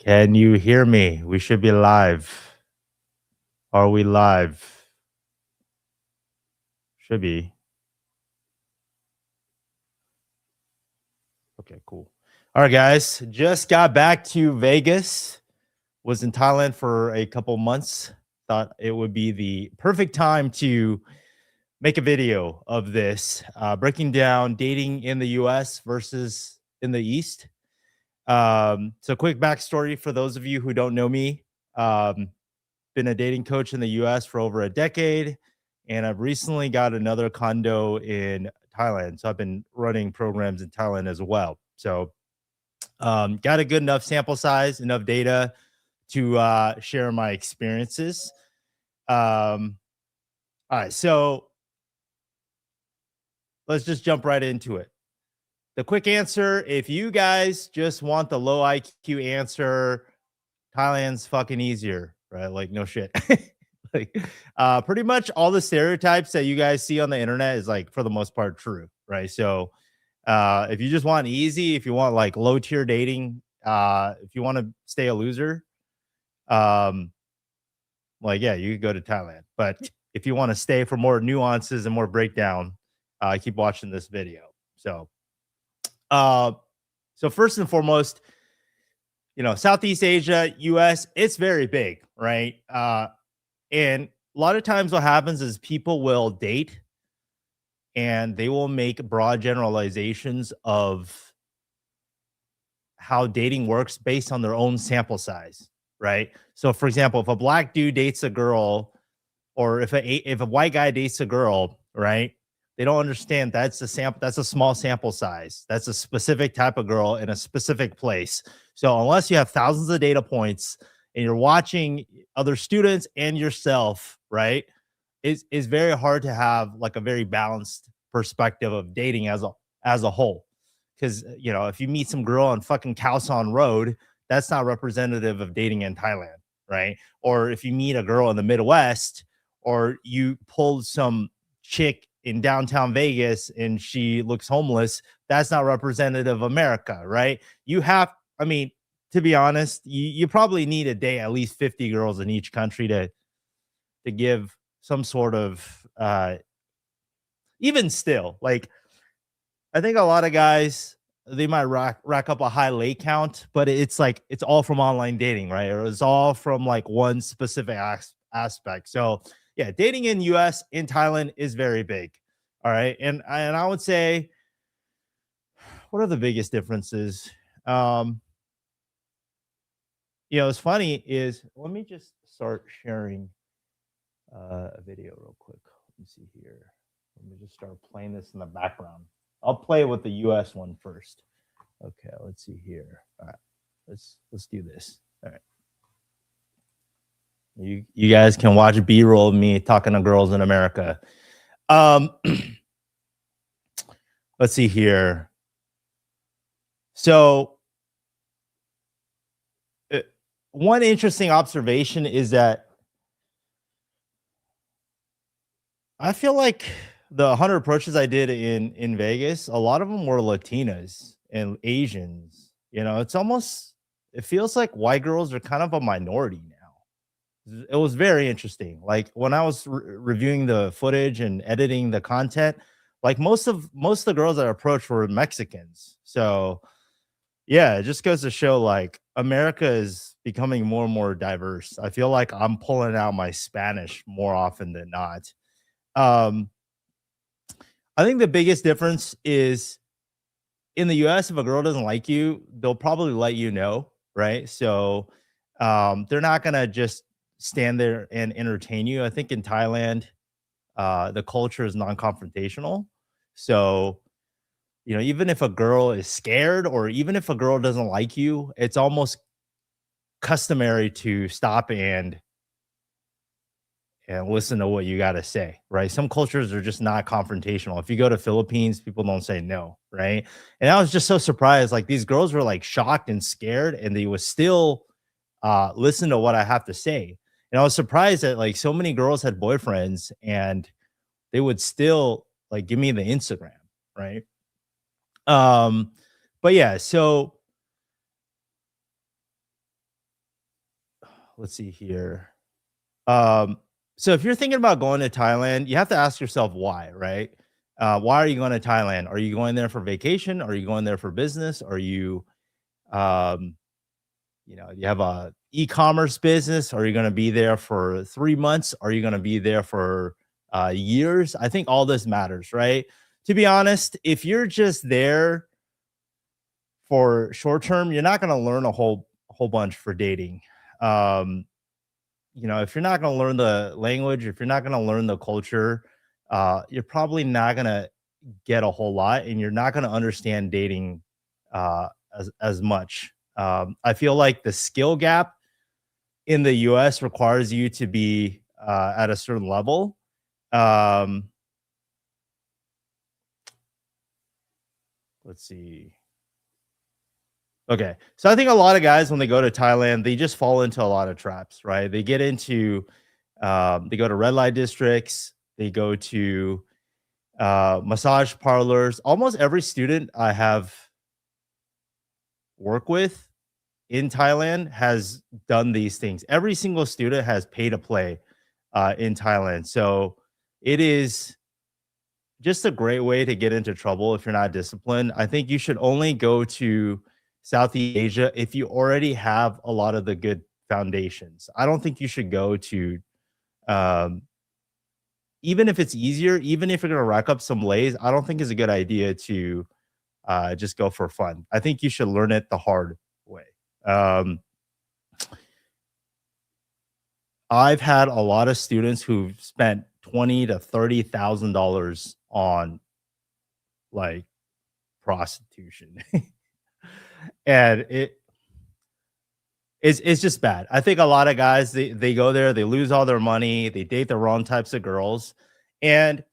Can you hear me? We should be live. Are we live? Should be. Okay, cool. All right, guys. Just got back to Vegas. Was in Thailand for a couple months. Thought it would be the perfect time to make a video of this, breaking down dating in the US versus in the East. So, quick backstory for those of you who don't know me. Been a dating coach in the US for over a decade, and I've recently got another condo in Thailand. So I've been running programs in Thailand as well. So got a good enough sample size, enough data to share my experiences. All right, so let's just jump right into it. The quick answer, if you guys just want the low IQ answer, Thailand's fucking easier, right? Like, no shit. Like, pretty much all the stereotypes that you guys see on the internet is like for the most part true, right? So, if you just want easy, if you want like low tier dating, if you want to stay a loser, um, like yeah, you could go to Thailand. But if you want to stay for more nuances and more breakdown, keep watching this video. So, uh, so first and foremost, Southeast Asia, US, it's very big, right? And a lot of times what happens is people will date and they will make broad generalizations of how dating works based on their own sample size, right? So for example, if a black dude dates a girl or if a white guy dates a girl, right? They don't understand that's a small sample size. That's a specific type of girl in a specific place. So unless you have thousands of data points and you're watching other students and yourself, right? Is very hard to have like a very balanced perspective of dating as a whole. Because if you meet some girl on fucking Khao San Road, that's not representative of dating in Thailand, right? Or if you meet a girl in the Midwest, or you pulled some chick in downtown Vegas and she looks homeless, that's not representative of America, right? I mean, to be honest, you probably need a day at least 50 girls in each country to give some sort of even still, like I think a lot of guys they might rack up a high late count, but it's like it's all from online dating, right? Or it's all from like one specific aspect. So yeah, dating in US in Thailand is very big. All right. And I would say what are the biggest differences? Um, what's funny is let me just start sharing a video real quick. Let me see here. Let me just start playing this in the background. I'll play with the US one first. Okay, let's see here. All right. Let's do this. All right. You guys can watch B-roll of me talking to girls in America. Let's see here. So one interesting observation is that I feel like the 100 approaches I did in Vegas, a lot of them were Latinas and Asians. It feels like white girls are kind of a minority now. It was very interesting. Like when I was reviewing the footage and editing the content, like most of the girls I approached were Mexicans. So yeah, it just goes to show like America is becoming more and more diverse. I feel like I'm pulling out my Spanish more often than not. Um, I think the biggest difference is in the US, if a girl doesn't like you, they'll probably let you know, right? So they're not gonna just stand there and entertain you. I think in Thailand, the culture is non-confrontational. So, even if a girl is scared or even if a girl doesn't like you, it's almost customary to stop and listen to what you got to say, right? Some cultures are just not confrontational. If you go to Philippines, people don't say no, right? And I was just so surprised. Like these girls were like shocked and scared, and they would still listen to what I have to say. And I was surprised that like so many girls had boyfriends and they would still like give me the Instagram, right? Um, but yeah, so let's see here. Um, so if you're thinking about going to Thailand, you have to ask yourself why, right? Why are you going to Thailand? Are you going there for vacation? Are you going there for business? Are you, um, you have a e-commerce business? Are you going to be there for 3 months? Are you going to be there for years? I think all this matters, right? To be honest, if you're just there for short term, you're not going to learn a whole bunch for dating. Um, if you're not going to learn the language, if you're not going to learn the culture, you're probably not going to get a whole lot, and you're not going to understand dating as much. I feel like the skill gap in the US requires you to be at a certain level. Um, let's see. Okay. So I think a lot of guys, when they go to Thailand, they just fall into a lot of traps, right? They get into, they go to red light districts, they go to massage parlors. Almost every student I have work with in Thailand has done these things. Every single student has pay to play in Thailand. So it is just a great way to get into trouble if you're not disciplined. I think you should only go to Southeast Asia if you already have a lot of the good foundations. I don't think you should go to, um, even if it's easier, even if you're going to rack up some lays, I don't think it's a good idea to just go for fun. I think you should learn it the hard way. Um, I've had a lot of students who've spent $20,000 to $30,000 on like prostitution, and it's just bad. I think a lot of guys they go there, they lose all their money, they date the wrong types of girls, and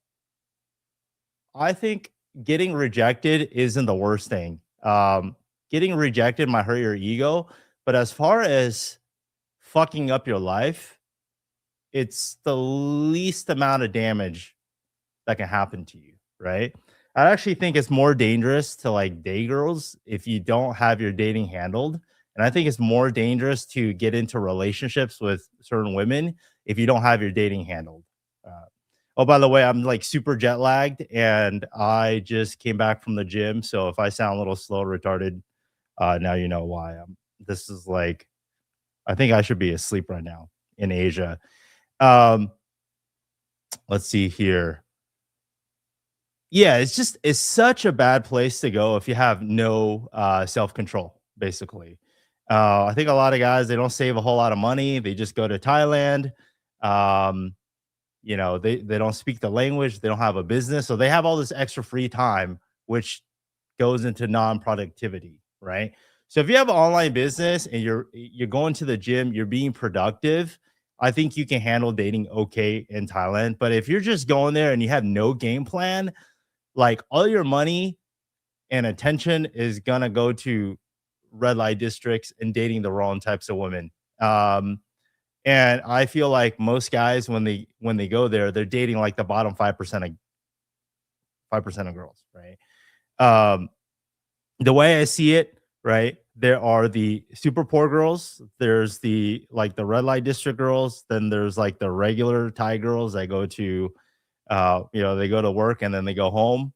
I think getting rejected isn't the worst thing. Getting rejected might hurt your ego, but as far as fucking up your life, it's the least amount of damage that can happen to you, right? I actually think it's more dangerous to like date girls if you don't have your dating handled. And I think it's more dangerous to get into relationships with certain women if you don't have your dating handled. Uh, oh, by the way, I'm like super jet lagged and I just came back from the gym. So if I sound a little slow, retarded, now you know why. This is like, I think I should be asleep right now in Asia. Um, let's see here. Yeah, it's such a bad place to go if you have no self-control, basically. I think a lot of guys they don't save a whole lot of money. They just go to Thailand. Um, they don't speak the language, they don't have a business, so they have all this extra free time, which goes into non-productivity, right? So if you have an online business and you're going to the gym, you're being productive, I think you can handle dating okay in Thailand. But if you're just going there and you have no game plan, like all your money and attention is gonna go to red light districts and dating the wrong types of women. And I feel like most guys when they go there, they're dating like the bottom 5% of girls, right? Um, the way I see it, right? There are the super poor girls. There's the like the red light district girls. Then there's like the regular Thai girls that go to, they go to work and then they go home.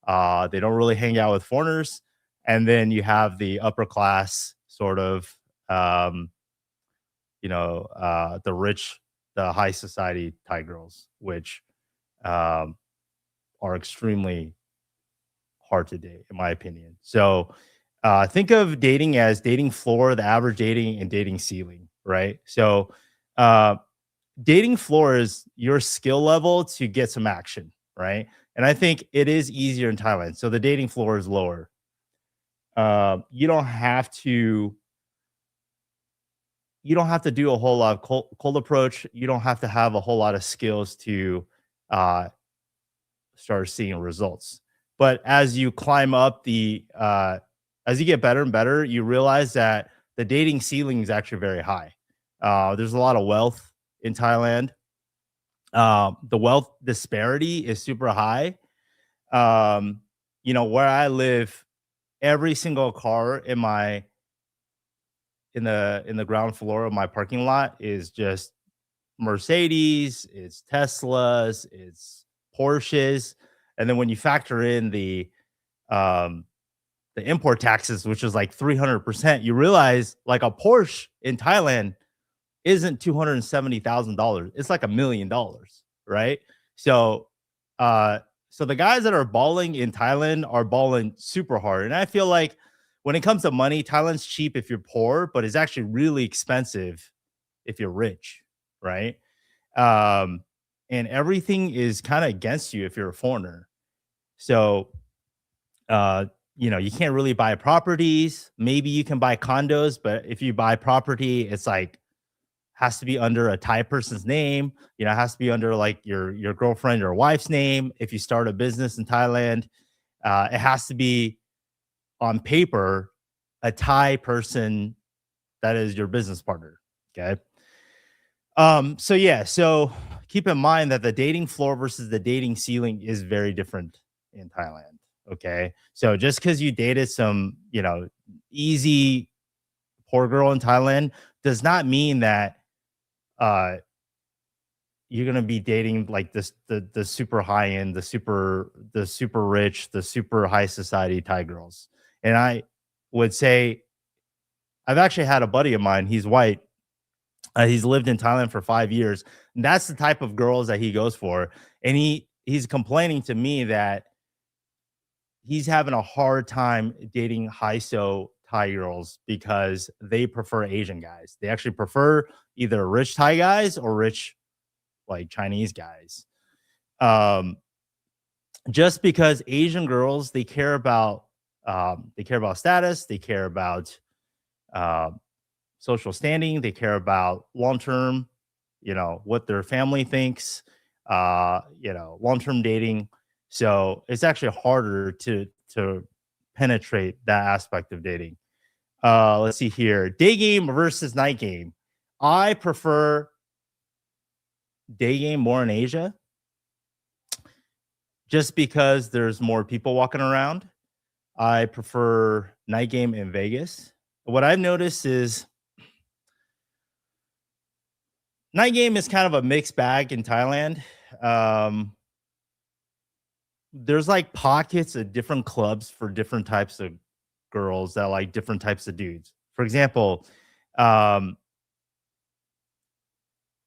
They don't really hang out with foreigners. And then you have the upper class sort of, the rich, the high society Thai girls, which um, are extremely hard to date, in my opinion. So think of dating as dating floor, the average dating, and dating ceiling, right? So uh, dating floor is your skill level to get some action, right? And I think it is easier in Thailand. So the dating floor is lower. You don't have to do a whole lot of cold approach. You don't have to have a whole lot of skills to uh, start seeing results. But as you climb up as you get better and better, you realize that the dating ceiling is actually very high. There's a lot of wealth in Thailand. The wealth disparity is super high. Where I live, every single car in the ground floor of my parking lot is just Mercedes, it's Teslas, it's Porsches, and then when you factor in um the import taxes, which is like 300%, you realize like a Porsche in Thailand isn't $270,000. It's like $1 million, right? So, uh, so the guys that are balling in Thailand are balling super hard, and I feel like when it comes to money, Thailand's cheap if you're poor, but it's actually really expensive if you're rich, right? Um, and everything is kind of against you if you're a foreigner. So, uh, you can't really buy properties. Maybe you can buy condos, but if you buy property, it's like has to be under a Thai person's name. It has to be under like your girlfriend or wife's name. If you start a business in Thailand, it has to be on paper a Thai person that is your business partner. Okay. So yeah, so keep in mind that the dating floor versus the dating ceiling is very different in Thailand. Okay. So just because you dated some, easy poor girl in Thailand does not mean that uh you're gonna be dating like this the super high end, the super rich, the super high society Thai girls. And I would say I've actually had a buddy of mine, he's white. He's lived in Thailand for 5 years. And that's the type of girls that he goes for. And he's complaining to me that he's having a hard time dating HISO Thai girls because they prefer Asian guys. They actually prefer either rich Thai guys or rich like Chinese guys. Um, just because Asian girls they care about status, they care about um, social standing, they care about long term, what their family thinks, long term dating. So it's actually harder to penetrate that aspect of dating. Let's see here. Day game versus night game. I prefer day game more in Asia just because there's more people walking around. I prefer night game in Vegas. What I've noticed is night game is kind of a mixed bag in Thailand. Um, there's like pockets of different clubs for different types of girls that like different types of dudes. For example, um,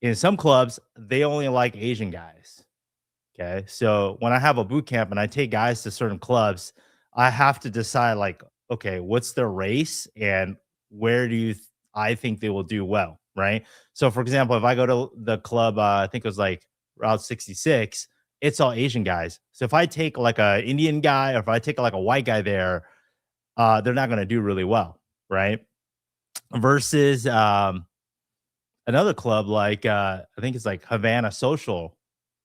in some clubs, they only like Asian guys. Okay. So when I have a boot camp and I take guys to certain clubs, I have to decide like, okay, what's their race and where do I think they will do well, right? So for example, if I go to the club, I think it was like Route 66, it's all Asian guys. So if I take like a Indian guy or if I take like a white guy there, they're not going to do really well, right? Versus another club like I think it's like Havana Social,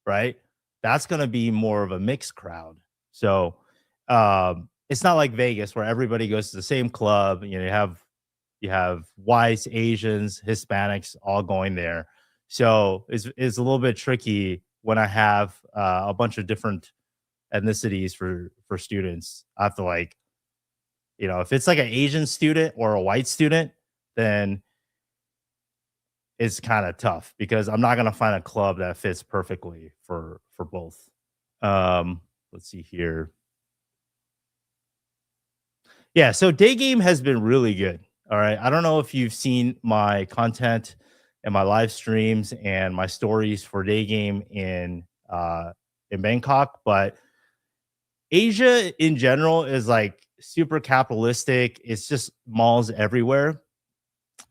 right? That's going to be more of a mixed crowd. So it's not like Vegas where everybody goes to the same club. You have whites, Asians, Hispanics all going there. So it's a little bit tricky when I have a bunch of different ethnicities for students. I have to like, if it's like an Asian student or a white student, then it's kind of tough because I'm not gonna find a club that fits perfectly for both. Let's see here. Yeah, so day game has been really good. All right. I don't know if you've seen my content and my live streams and my stories for day game in Bangkok, but Asia in general is like super capitalistic. It's just malls everywhere.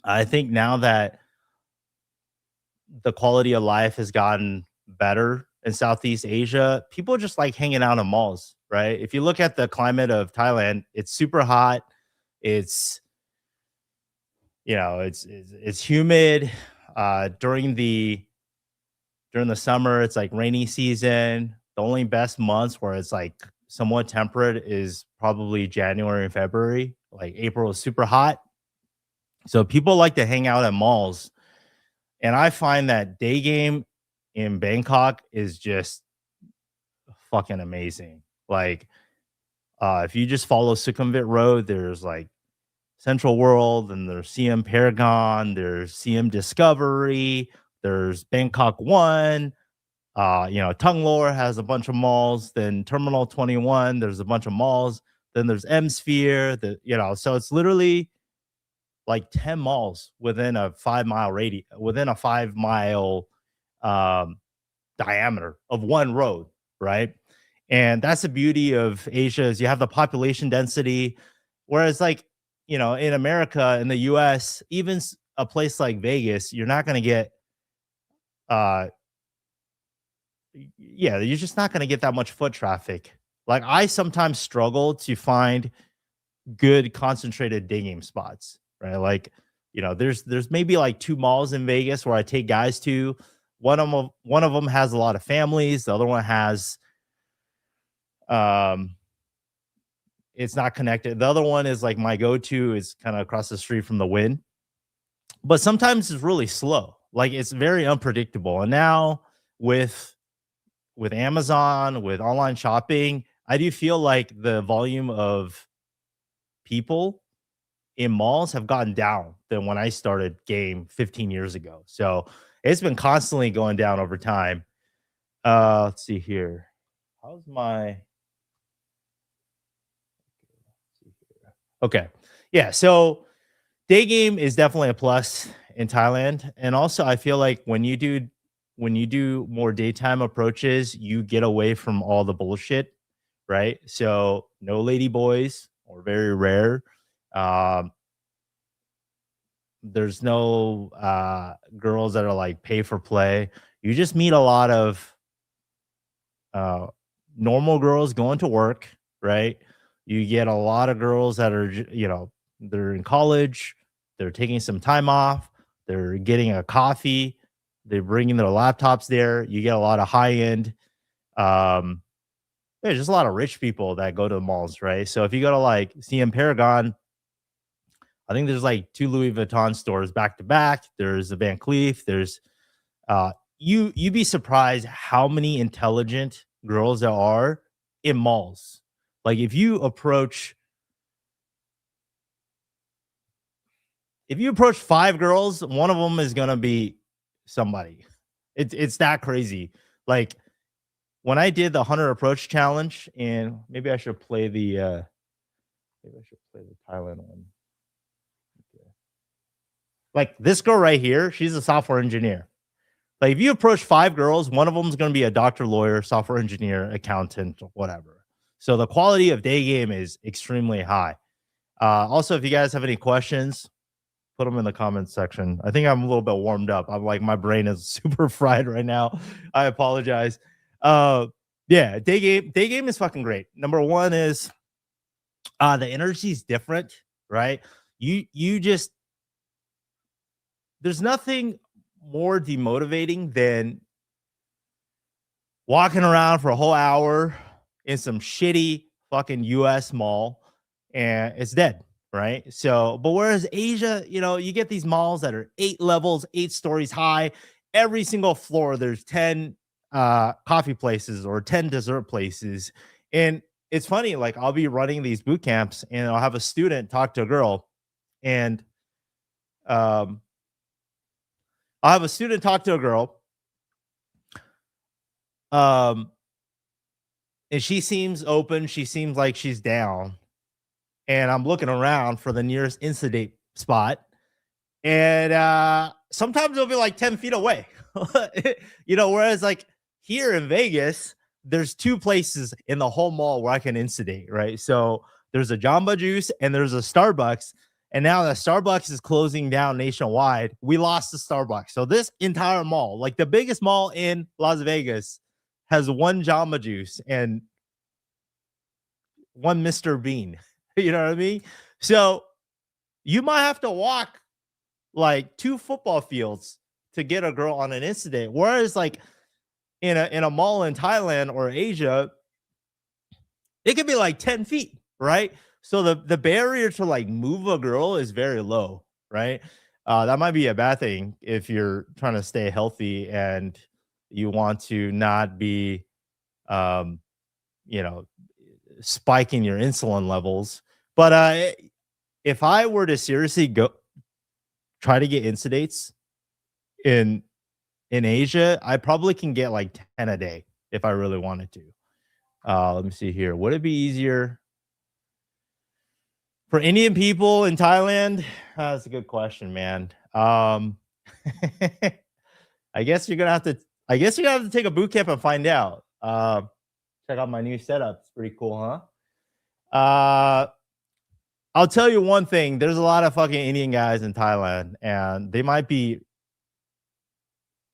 I think now that the quality of life has gotten better in Southeast Asia, people just like hanging out in malls, right? If you look at the climate of Thailand, it's super hot. It's it's humid. During the summer, it's like rainy season. The only best months where it's like somewhat temperate is probably January and February. Like April is super hot. So people like to hang out at malls. And I find that day game in Bangkok is just fucking amazing. Like if you just follow Sukhumvit Road, there's like Central World, and there's CM Paragon, there's CM Discovery, there's Bangkok One. Tongue Lore has a bunch of malls. Then Terminal 21, there's a bunch of malls. Then there's M Sphere. So it's literally like 10 malls within a 5-mile radius, within a 5-mile um, diameter of one road, right? And that's the beauty of Asia is you have the population density, whereas in America, in the US, even a place like Vegas, you're not going to get you're just not going to get that much foot traffic. Like I sometimes struggle to find good concentrated day game spots, right? There's maybe like 2 malls in Vegas where I take guys to. One of them has a lot of families. The other one has it's not connected. The other one is like my go-to is kind of across the street from the Wynn. But sometimes it's really slow. Like it's very unpredictable. And now with Amazon, with online shopping, I do feel like the volume of people in malls have gotten down than when I started game 15 years ago. So it's been constantly going down over time. Let's see here. How's my okay. Yeah, so day game is definitely a plus in Thailand. And also I feel like when you do more daytime approaches, you get away from all the bullshit, right? So no lady boys, or very rare. There's no girls that are like pay for play. You just meet a lot of normal girls going to work, right? You get a lot of girls that are, they're in college, they're taking some time off, they're getting a coffee, they're bringing their laptops there. You get a lot of high end. There's just a lot of rich people that go to the malls, right? So if you go to like CM Paragon, I think there's like 2 Louis Vuitton stores back to back. There's a Van Cleef. There's you'd be surprised how many intelligent girls there are in malls. Like if you approach 5 girls, one of them is gonna be somebody. It's that crazy. Like when I did the 100 approach challenge, and maybe I should play the Thailand one. Okay. Like this girl right here, she's a software engineer. Like if you approach 5 girls, one of them is going to be a doctor, lawyer, software engineer, accountant, whatever. So the quality of day game is extremely high. Also, if you guys have any questions, put them in the comments section. I think I'm a little bit warmed up. I'm like, my brain is super fried right now. I apologize. Yeah, day game is fucking great. Number one is the energy is different, right? You just there's nothing more demotivating than walking around for a whole hour in some shitty fucking US mall and it's dead, right? So, but whereas Asia, you get these malls that are 8 levels, 8 stories high. Every single floor, there's 10 coffee places or 10 dessert places. And it's funny, like I'll be running these boot camps and I'll have a student talk to a girl and I'll have a student talk to a girl. And she seems open. She seems like she's down. And I'm looking around for the nearest Insta-date spot. And sometimes it'll be like 10 feet away. Whereas like here in Vegas, there's 2 places in the whole mall where I can Insta-date, right? So there's a Jamba Juice and there's a Starbucks. And now that Starbucks is closing down nationwide, we lost the Starbucks. So this entire mall, like the biggest mall in Las Vegas, has 1 Jamba Juice and 1 Mr. Bean. You know what I mean? So you might have to walk like 2 football fields to get a girl on an Insta-date. Whereas like in a mall in Thailand or Asia, it could be like 10 feet, right? So the barrier to like move a girl is very low, right? That might be a bad thing if you're trying to stay healthy and you want to not be, spiking your insulin levels. But if I were to seriously go try to get Insta dates in Asia, I probably can get like 10 a day if I really wanted to. Let me see here. Would it be easier for Indian people in Thailand? That's a good question, man. I guess you're gonna have to. I guess you're gonna have to take a boot camp and find out. Check out my new setup. It's pretty cool, huh? I'll tell you one thing. There's a lot of fucking Indian guys in Thailand, and they might be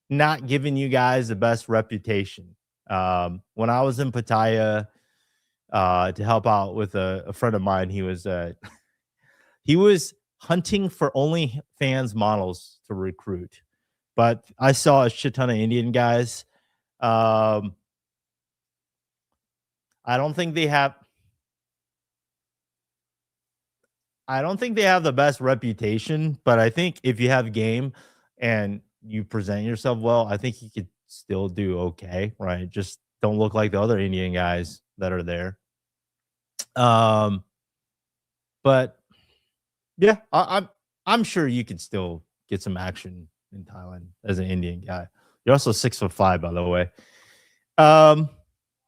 not giving you guys the best reputation. When I was in Pattaya to help out with a friend of mine, he was he was hunting for OnlyFans models to recruit, but I saw a shit ton of Indian guys. I don't think they have. I don't think they have the best reputation, but I think if you have game and you present yourself well, I think you could still do okay, right? Just don't look like the other Indian guys that are there. But yeah, I'm sure you could still get some action in Thailand as an Indian guy. You're also 6'5", by the way.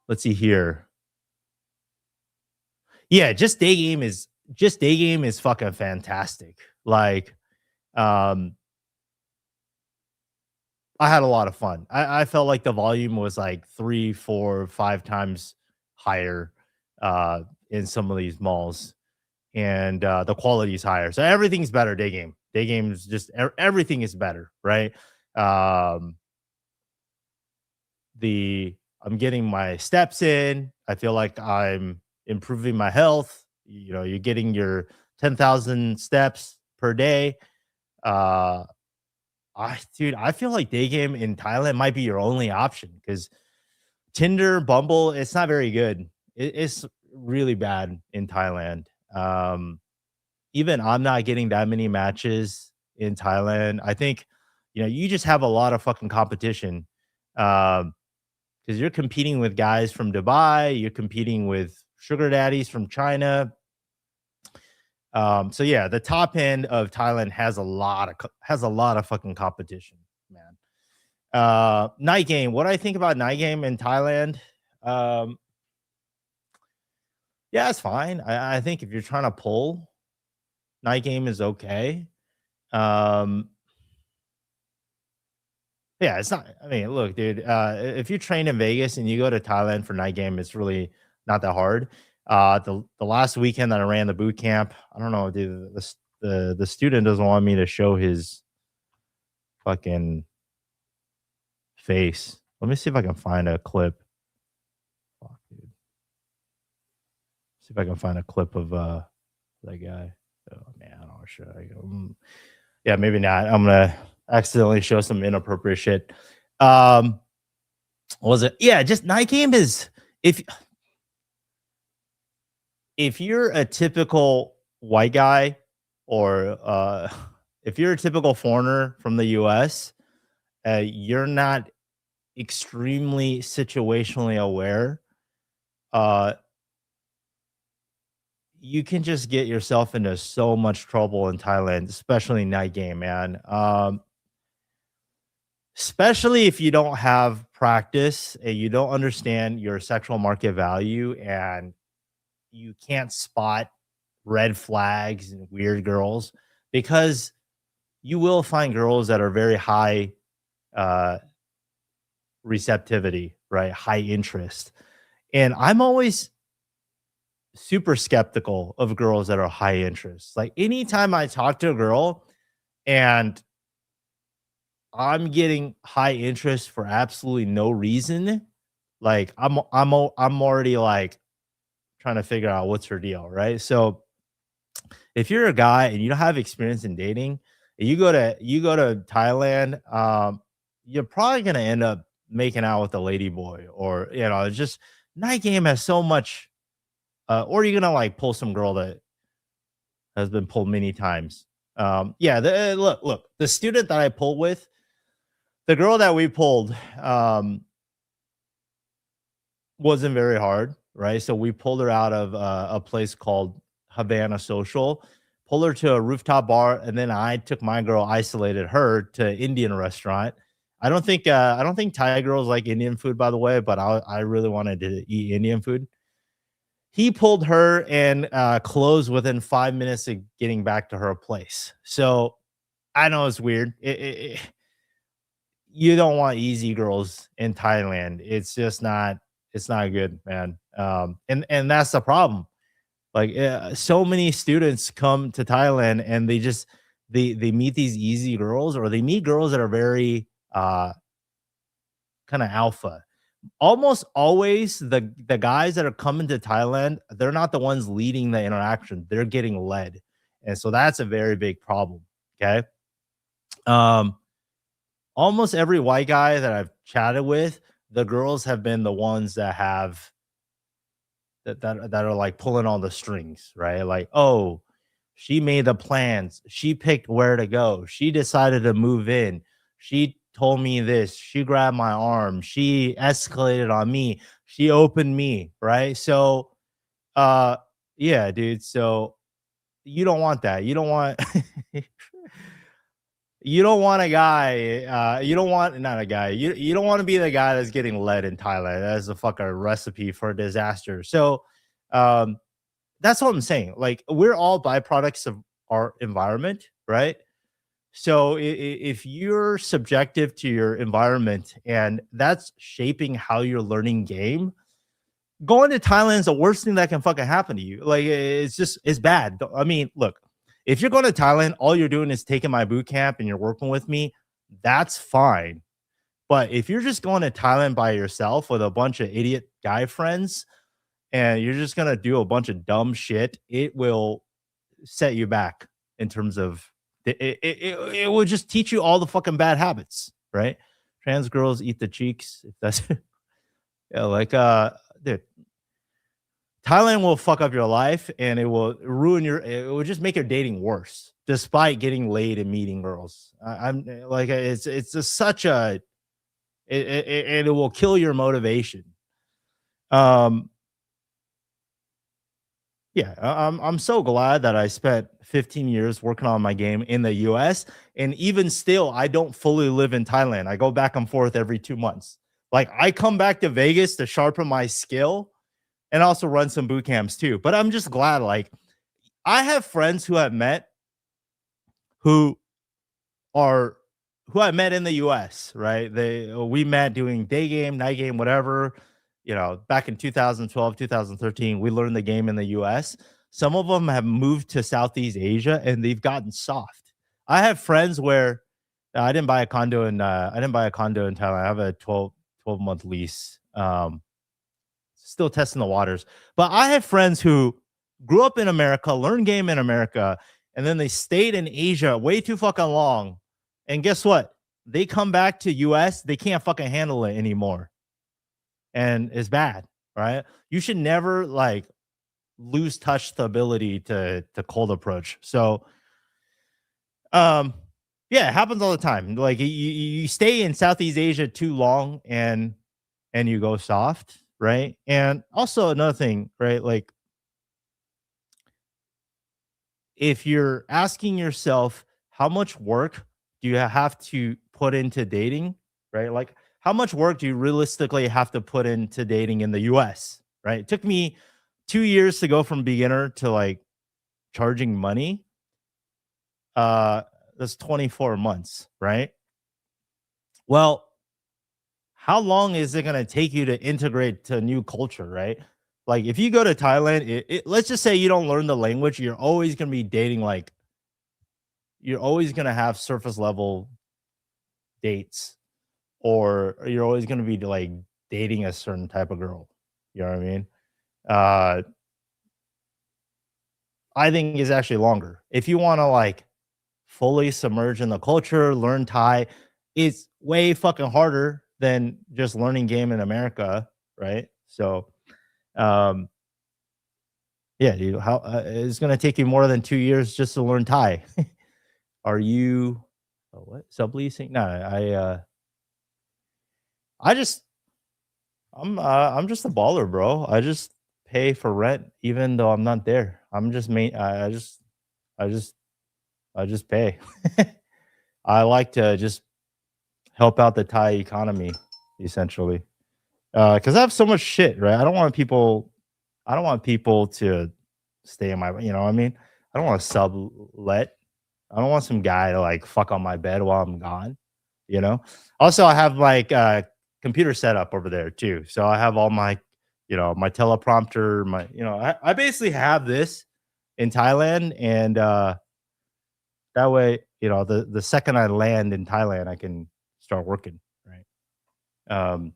Let's see here. Yeah, just day game is fucking fantastic. Like, I had a lot of fun. I felt like the volume was like 3, 4, 5 times higher in some of these malls, and the quality is higher. So everything's better. Day game. Day games just everything is better, right? I'm getting my steps in. I feel like I'm improving my health. You know, you're getting your 10,000 steps per day. I feel like day game in Thailand might be your only option because Tinder, Bumble, it's not very good. It's really bad in Thailand. Even I'm not getting that many matches in Thailand. I think, you just have a lot of fucking competition. Because you're competing with guys from Dubai, you're competing with sugar daddies from China. So yeah, the top end of Thailand has a lot of fucking competition, man. Night game. What do I think about night game in Thailand? Yeah, it's fine. I think if you're trying to pull, night game is okay. Yeah, it's not. I mean, look, dude. If you train in Vegas and you go to Thailand for night game, it's really not that hard. The last weekend that I ran the boot camp, I don't know, dude. The student doesn't want me to show his fucking face. Let me see if I can find a clip. Fuck, dude. See if I can find a clip of that guy. Oh man, or should I go? Yeah, maybe not. I'm gonna accidentally show some inappropriate shit. What was it? Yeah, just night game is if you're a typical white guy or if you're a typical foreigner from the US, you're not extremely situationally aware. You can just get yourself into so much trouble in Thailand, especially night game, man. Especially if you don't have practice and you don't understand your sexual market value and you can't spot red flags and weird girls, because you will find girls that are very high receptivity, right? High interest. And I'm always super skeptical of girls that are high interest. Like anytime I talk to a girl and I'm getting high interest for absolutely no reason, like I'm already like trying to figure out what's her deal, right? So if you're a guy and you don't have experience in dating, and you go to Thailand, you're probably gonna end up making out with a lady boy, or just night game has so much. Or you're gonna like pull some girl that has been pulled many times. Yeah, look, the student that I pulled with, the girl that we pulled, wasn't very hard, right? So we pulled her out of a place called Havana Social, pull her to a rooftop bar, and then I took my girl, isolated her to Indian restaurant. I don't think Thai girls like Indian food, by the way, but I really wanted to eat Indian food. He pulled her and closed within 5 minutes of getting back to her place. So I know it's weird. You don't want easy girls in Thailand. It's just not. It's not good, man. And that's the problem. Like so many students come to Thailand and they meet these easy girls, or they meet girls that are very kind of alpha. Almost always the guys that are coming to Thailand, they're not the ones leading the interaction. They're getting led. And so that's a very big problem. Okay. Um, Almost every white guy that I've chatted with, the girls have been the ones that have that are like pulling all the strings, right? Like, oh, she made the plans. She picked where to go. She decided to move in. She told me this. She grabbed my arm. She escalated on me. She opened me, right? So, uh, yeah, dude. So you don't want that. You don't want you don't want a guy. You don't want not a guy. You don't want to be the guy that's getting led in Thailand. That's a fucking recipe for disaster. So, um, that's what I'm saying. Like we're all byproducts of our environment, right? So if you're subjective to your environment and that's shaping how you're learning game, going to Thailand is the worst thing that can fucking happen to you. Like it's bad. I mean, look, if you're going to Thailand, all you're doing is taking my boot camp and you're working with me, that's fine. But if you're just going to Thailand by yourself with a bunch of idiot guy friends and you're just gonna do a bunch of dumb shit, it will set you back in terms of it will just teach you all the fucking bad habits, right? Trans girls eat the cheeks. If that's yeah, like dude, Thailand will fuck up your life and it will ruin it will just make your dating worse, despite getting laid and meeting girls. I'm like it's just such a it will kill your motivation. Um Yeah, I'm so glad that I spent 15 years working on my game in the US, and even still I don't fully live in Thailand. I go back and forth every 2 months. Like I come back to Vegas to sharpen my skill and also run some boot camps too. But I'm just glad like I have friends who I've met who are who I met in the US, right? We met doing day game, night game, whatever. You know, back in 2012, 2013, we learned the game in the US. Some of them have moved to Southeast Asia and they've gotten soft. I have friends where I didn't buy a condo in Thailand. I have a 12-month lease. Still testing the waters. But I have friends who grew up in America, learned game in America, and then they stayed in Asia way too fucking long. And guess what? They come back to US, they can't fucking handle it anymore. And it's bad, right? You should never like lose touch the ability to cold approach. So um yeah, it happens all the time. Like you stay in Southeast Asia too long and you go soft, right? And also another thing, right? Like if you're asking yourself how much work do you have to put into dating, right? Like how much work do you realistically have to put into dating in the US, right? It took me 2 years to go from beginner to like charging money. That's 24 months, right? Well, how long is it going to take you to integrate to a new culture, right? Like if you go to Thailand, let's just say you don't learn the language, you're always going to be dating like you're always going to have surface level dates or you're always going to be like dating a certain type of girl. You know what I mean? Uh I think is actually longer. If you want to like fully submerge in the culture, learn Thai, it's way fucking harder than just learning game in America, right? So, um, yeah, dude, how it's gonna take you more than 2 years just to learn Thai. Are you what subleasing? No, I just I'm just a baller, bro. I just pay for rent even though I'm not there. I'm just I just pay. I like to just help out the Thai economy, essentially. Because I have so much shit, right? I don't want people to stay in my, you know what I mean? I don't want to sublet. I don't want some guy to like fuck on my bed while I'm gone, you know? Also, I have like computer setup over there too. So I have all my, my teleprompter, I basically have this in Thailand. And that way, the second I land in Thailand, I can start working, right? Um,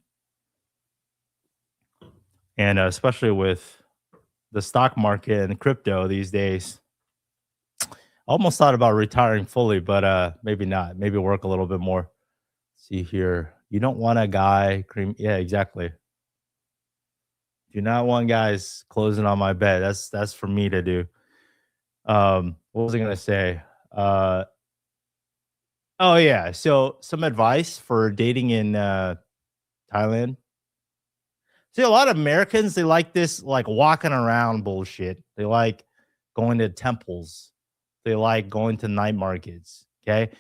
and especially with the stock market and crypto these days, I almost thought about retiring fully, but maybe not. Maybe work a little bit more. See here, you don't want a guy cream. Yeah, exactly. Do not want guys closing on my bed. That's for me to do. What was I gonna say? Uh, oh yeah. So some advice for dating in Thailand. See, a lot of Americans, they like this like walking around bullshit. They like going to temples. They like going to night markets. Okay.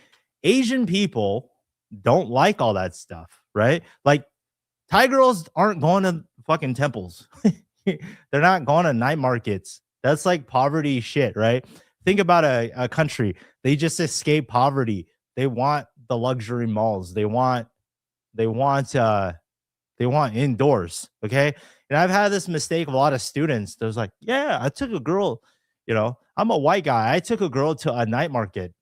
Asian people don't like all that stuff, right? Like Thai girls aren't going to fucking temples. They're not going to night markets. That's like poverty shit, right? Think about a country. They just escape poverty. They want the luxury malls. They want they want indoors. Okay. And I've had this mistake of a lot of students. There's like, yeah, I took a girl, I'm a white guy. I took a girl to a night market.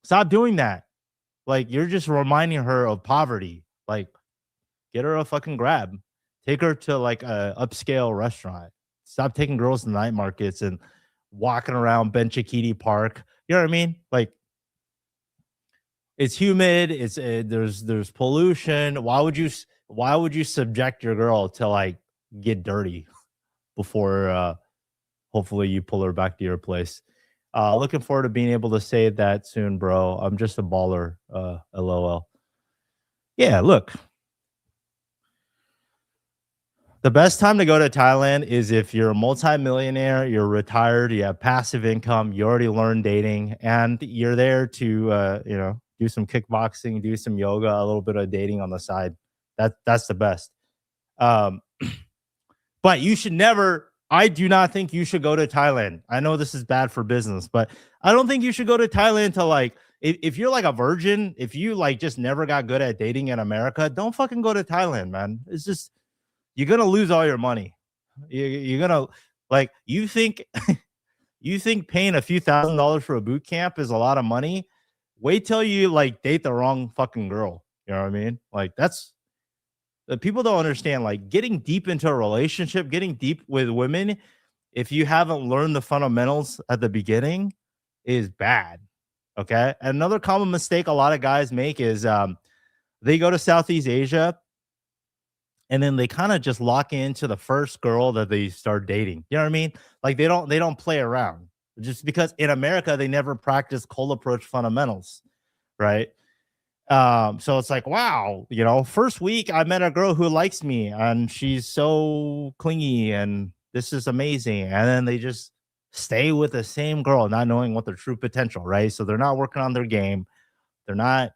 Stop doing that. Like, you're just reminding her of poverty. Like, get her a fucking grab. Take her to like a upscale restaurant. Stop taking girls to night markets and walking around Benchikiti Park. You know what I mean? Like, it's humid. It's there's pollution. Why would you subject your girl to like get dirty before hopefully you pull her back to your place? Looking forward to being able to say that soon, bro. I'm just a baller. LOL. Yeah, look. The best time to go to Thailand is if you're a multimillionaire, you're retired, you have passive income, you already learned dating, and you're there to do some kickboxing, do some yoga, a little bit of dating on the side. That's the best. Um, but you should never. I do not think you should go to Thailand. I know this is bad for business, but I don't think you should go to Thailand to like. If you're like a virgin, if you like just never got good at dating in America, don't fucking go to Thailand, man. It's just you're gonna lose all your money. You're gonna like you think you think paying a few $1,000s for a boot camp is a lot of money. Wait till you like date the wrong fucking girl. You know what I mean? Like that's the people don't understand. Like getting deep into a relationship, getting deep with women, if you haven't learned the fundamentals at the beginning, is bad. Okay. Another common mistake a lot of guys make is they go to Southeast Asia and then they kind of just lock into the first girl that they start dating. You know what I mean? Like they don't play around just because in America they never practice cold approach fundamentals, right? So it's like, wow, first week I met a girl who likes me and she's so clingy and this is amazing. And then they just stay with the same girl, not knowing what their true potential, right? So they're not working on their game, they're not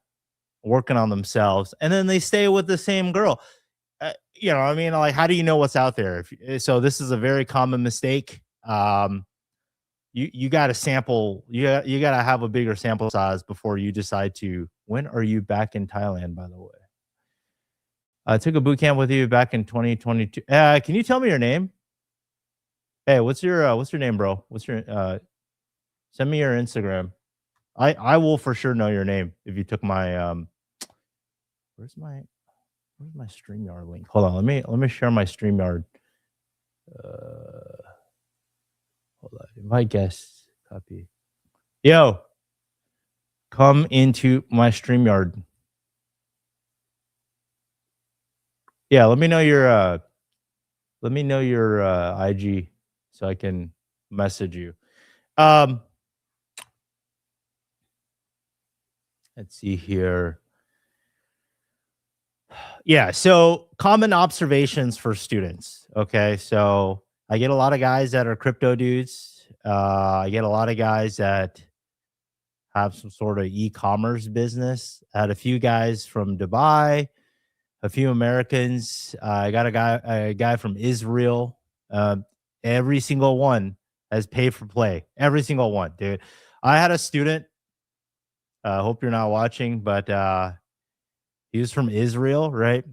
working on themselves, and then they stay with the same girl. I mean, like, how do you know what's out there? So this is a very common mistake. You got to sample. You got to have a bigger sample size before you decide to. When are you back in Thailand? By the way, I took a boot camp with you back in 2022. Can you tell me your name? Hey, what's your name, bro? What's your send me your Instagram. I will for sure know your name if you took my where's my StreamYard link? Hold on, let me share my StreamYard. Hold on, invite guests, copy. Yo, come into my StreamYard. Yeah, let me know your IG so I can message you. Let's see here. Yeah, so common observations for students. Okay, so I get a lot of guys that are crypto dudes, I get a lot of guys that have some sort of e-commerce business. I had a few guys from Dubai, a few Americans. I got a guy from Israel. Um, every single one has paid for play. Every single one, dude. I had a student. Hope you're not watching, but he was from Israel, right?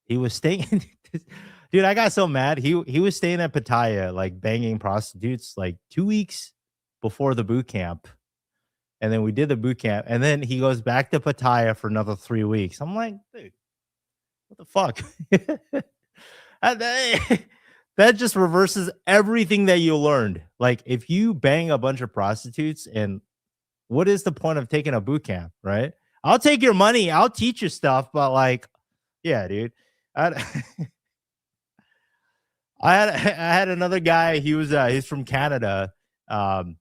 He was staying. Dude, I got so mad. He was staying at Pattaya, like banging prostitutes, like 2 weeks before the boot camp. And then we did the boot camp, and then he goes back to Pattaya for another 3 weeks. I'm like, dude, what the fuck? And that just reverses everything that you learned. Like, if you bang a bunch of prostitutes, and what is the point of taking a boot camp, right? I'll take your money, I'll teach you stuff, but like, yeah, dude. I, I had another guy. He's from Canada. Um,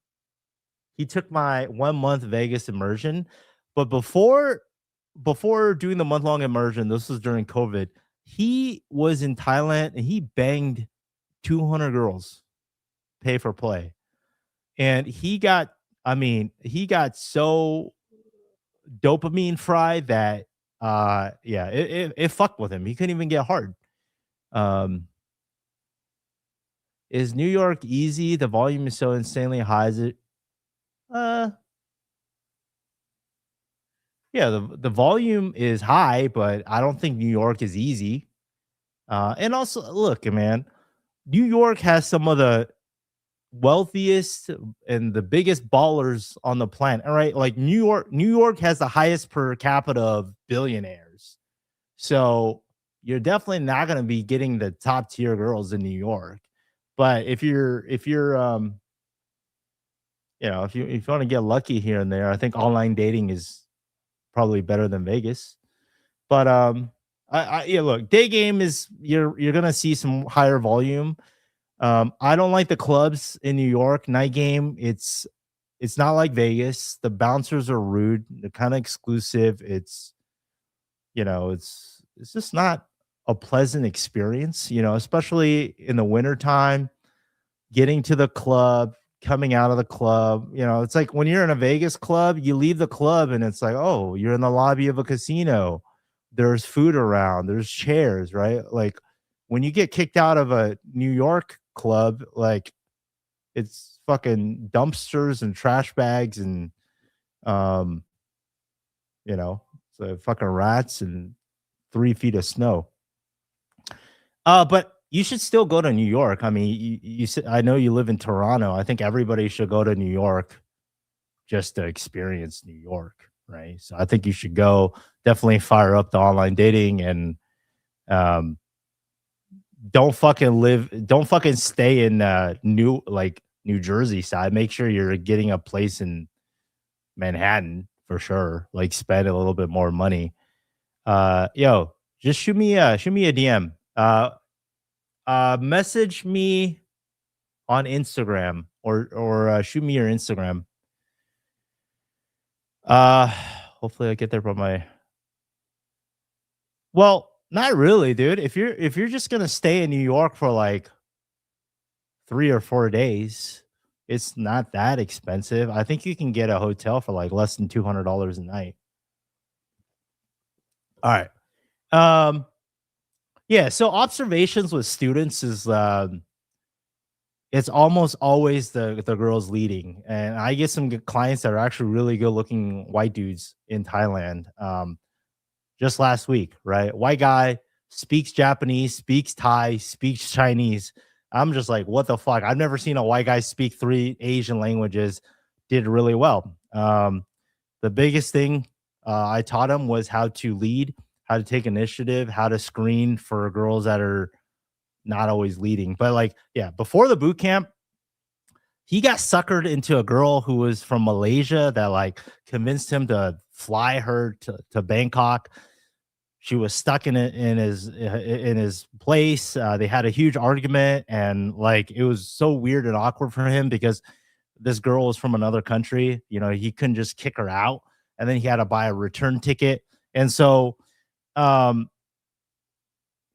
he took my 1 month Vegas immersion, but before doing the month-long immersion, this was during COVID. He was in Thailand and he banged 200 girls, pay for play. And he got so dopamine fried that yeah, it fucked with him. He couldn't even get hard. Um is New York easy? The volume is so insanely high. Is it uh yeah, the volume is high, but I don't think New York is easy. And also, look, man, New York has some of the wealthiest and the biggest ballers on the planet. All right, like New York has the highest per capita of billionaires. So you're definitely not going to be getting the top tier girls in New York. But if you're if you want to get lucky here and there, I think online dating is probably better than Vegas. But yeah, look, day game is you're gonna see some higher volume. I don't like the clubs in New York. Night game, it's not like Vegas. The bouncers are rude. They're kind of exclusive. It's just not a pleasant experience, especially in the wintertime, getting to the club, coming out of the club. It's like when you're in a Vegas club, you leave the club and it's like, oh, you're in the lobby of a casino. There's food around, there's chairs, right? Like when you get kicked out of a New York club, like it's fucking dumpsters and trash bags and um, so fucking rats and 3 feet of snow. But you should still go to New York. I mean, you said, I know you live in Toronto. I think everybody should go to New York just to experience New York, right? So I think you should go. Definitely fire up the online dating and um, don't fucking stay in New Jersey side. Make sure you're getting a place in Manhattan for sure. Like spend a little bit more money. Yo, just shoot me a DM. Message me on Instagram or shoot me your Instagram. Hopefully I get there by my. Well, not really, dude. If you're just gonna stay in New York for like 3 or 4 days, it's not that expensive. I think you can get a hotel for like less than $200 a night. All right. Um. Yeah. So observations with students is it's almost always the girls leading, and I get some good clients that are actually really good looking white dudes in Thailand. Just last week, right? White guy speaks Japanese, speaks Thai, speaks Chinese. I'm just like, what the fuck? I've never seen a white guy speak 3 Asian languages. Did really well. The biggest thing I taught him was how to lead, how to take initiative, how to screen for girls that are not always leading. But like, yeah, before the boot camp, he got suckered into a girl who was from Malaysia that like convinced him to fly her to Bangkok. She was stuck in his place. They had a huge argument, and like it was so weird and awkward for him because this girl was from another country. He couldn't just kick her out, and then he had to buy a return ticket. And so, um,